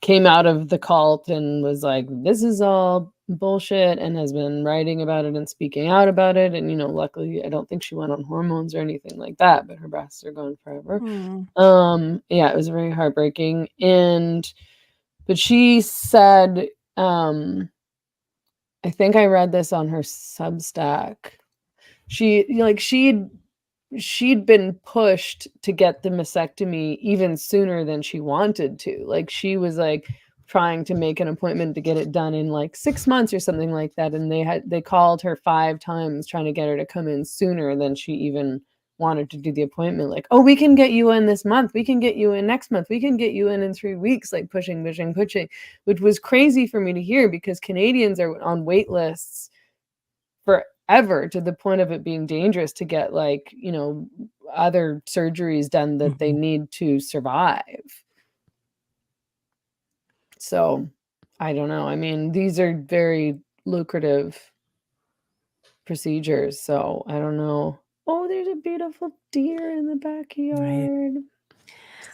came out of the cult and was like, this is all bullshit and has been writing about it and speaking out about it. And, luckily, I don't think she went on hormones or anything like that, but her breasts are gone forever. Yeah, it was very heartbreaking. But she said, I think I read this on her Substack. She'd been pushed to get the mastectomy even sooner than she wanted to. Like, she was like trying to make an appointment to get it done in like 6 months or something like that, and they called her 5 times trying to get her to come in sooner than she even wanted to do the appointment. Like, oh, we can get you in this month, we can get you in next month, we can get you in 3 weeks, like pushing, which was crazy for me to hear, because Canadians are on wait lists forever, to the point of it being dangerous to get other surgeries done that they need to survive. So I don't know. I mean, these are very lucrative procedures, so I don't know. Oh, there's a beautiful deer in the backyard.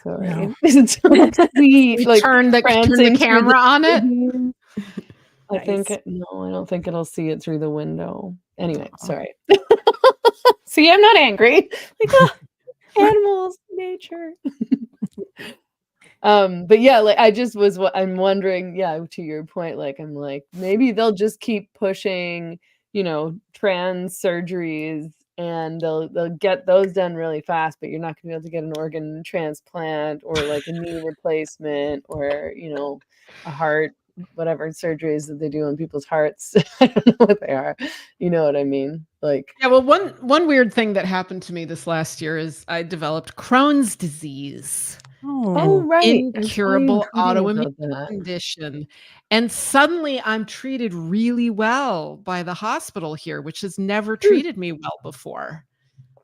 Sorry. No. It's so sweet. Like, turn the prancing through camera on it. I think Nice. I don't think it'll see it through the window. Anyway, sorry. See, I'm not angry. Like, animals, nature. But yeah, like, I'm wondering, yeah, to your point, like, I'm like, maybe they'll just keep pushing, trans surgeries, and they'll get those done really fast, but you're not gonna be able to get an organ transplant or like a knee replacement or, a heart, whatever surgeries that they do on people's hearts. I don't know what they are. You know what I mean? Like, Yeah, well, one weird thing that happened to me this last year is I developed Crohn's disease. oh, right. Incurable autoimmune About that. condition. And suddenly I'm treated really well by the hospital here, which has never treated me well before.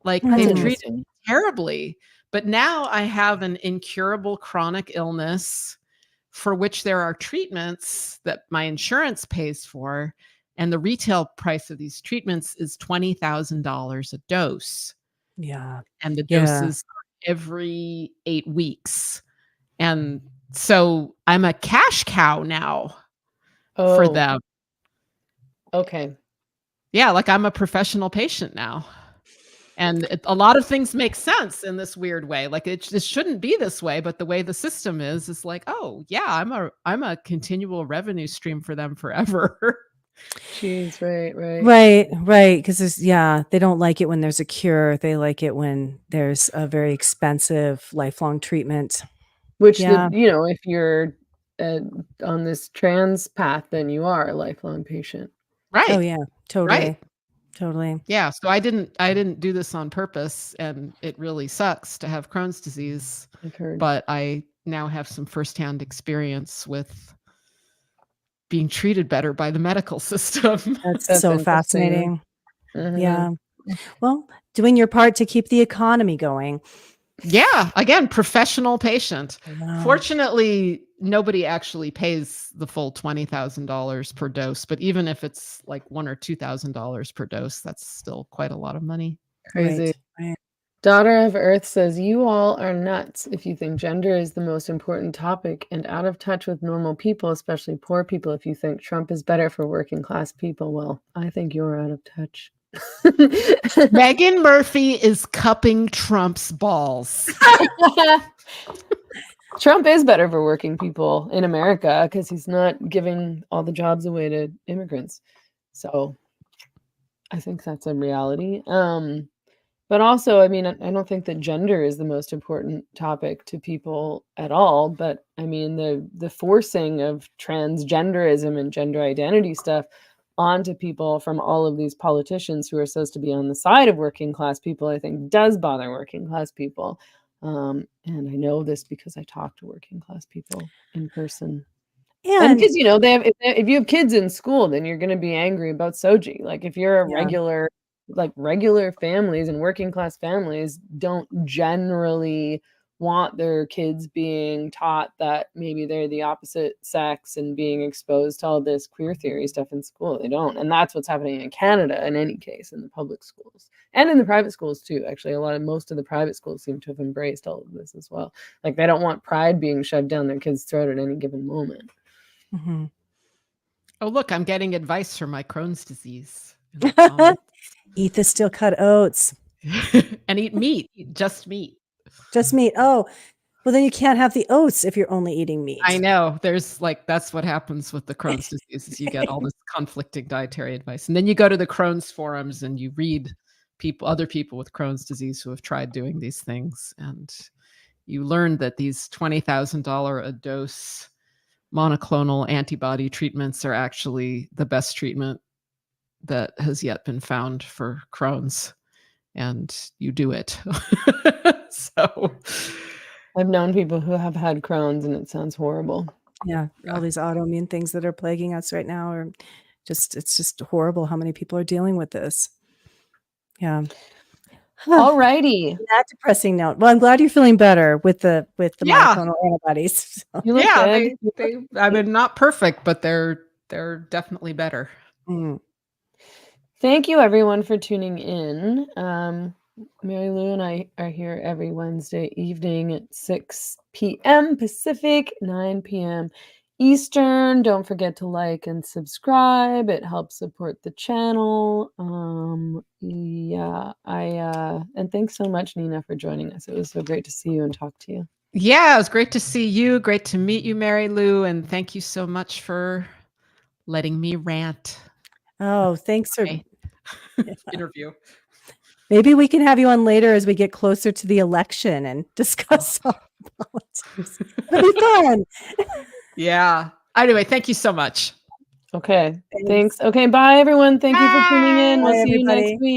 Like, That's they've treated interesting. me terribly. But now I have an incurable chronic illness for which there are treatments that my insurance pays for. And the retail price of these treatments is $20,000 a dose. Yeah. And the Yeah. doses are every 8 weeks. And so I'm a cash cow now for Oh, them. okay. Yeah, like, I'm a professional patient now. And a lot of things make sense in this weird way. Like, it shouldn't be this way, but the way the system is like, oh yeah, I'm a continual revenue stream for them forever. Jeez, right. Right. Because they don't like it when there's a cure. They like it when there's a very expensive lifelong treatment. Which Yeah. if you're on this trans path, then you are a lifelong patient. Right. Oh yeah. Totally. Right. Totally. Yeah. So I didn't do this on purpose, and it really sucks to have Crohn's disease. I've heard. But I now have some firsthand experience with being treated better by the medical system. That's so fascinating. Mhm. Yeah. Well, doing your part to keep the economy going. Yeah. Again, professional patient. Wow. Fortunately, nobody actually pays the full $20,000 per dose. But even if it's like $1,000 or $2,000 per dose, that's still quite a lot of money. Crazy. Right. Daughter of Earth says, you all are nuts if you think gender is the most important topic and out of touch with normal people, especially poor people. If you think Trump is better for working class people, well, I think you're out of touch. Meghan Murphy is cupping Trump's balls. Trump is better for working people in America because he's not giving all the jobs away to immigrants. So I think that's a reality. But also, I mean, I don't think that gender is the most important topic to people at all. But I mean, the forcing of transgenderism and gender identity stuff onto people from all of these politicians who are supposed to be on the side of working class people, I think does bother working class people. And I know this because I talk to working class people in person. And because, they have, if you have kids in school, then you're going to be angry about Soji. Like, if you're a regular families and working class families don't generally want their kids being taught that maybe they're the opposite sex and being exposed to all this queer theory stuff in school. They don't. And that's what's happening in Canada in any case, in the public schools and in the private schools too. Actually, most of the private schools seem to have embraced all of this as well. Like, they don't want pride being shoved down their kids' throat at any given moment. Mm-hmm. Oh, look, I'm getting advice for my Crohn's disease. in the comments. Eat the steel cut oats. And eat meat, eat just meat. Just meat. Oh, well, then you can't have the oats if you're only eating meat. I know. There's that's what happens with the Crohn's disease is you get all this conflicting dietary advice. And then you go to the Crohn's forums and you read other people with Crohn's disease who have tried doing these things. And you learn that these $20,000 a dose monoclonal antibody treatments are actually the best treatment that has yet been found for Crohn's. And you do it. So I've known people who have had Crohn's and it sounds horrible. Yeah, all these autoimmune things that are plaguing us right now are it's just horrible how many people are dealing with this. Yeah. All righty. That depressing note. Well, I'm glad you're feeling better with the Yeah. monoclonal antibodies. So. You look yeah, good. I mean, not perfect, but they're definitely better. Mm. Thank you, everyone, for tuning in. Mary Lou and I are here every Wednesday evening at 6 p.m. Pacific, 9 p.m. Eastern. Don't forget to like and subscribe. It helps support the channel. And thanks so much, Nina, for joining us. It was so great to see you and talk to you. Yeah, it was great to see you. Great to meet you, Mary Lou. And thank you so much for letting me rant. Oh, thanks for interview. Maybe we can have you on later as we get closer to the election and discuss all politics. It'll be fun. Yeah. Anyway, thank you so much. Okay. Thanks. Okay. Bye, everyone. Thank you for tuning in. We'll see you next week.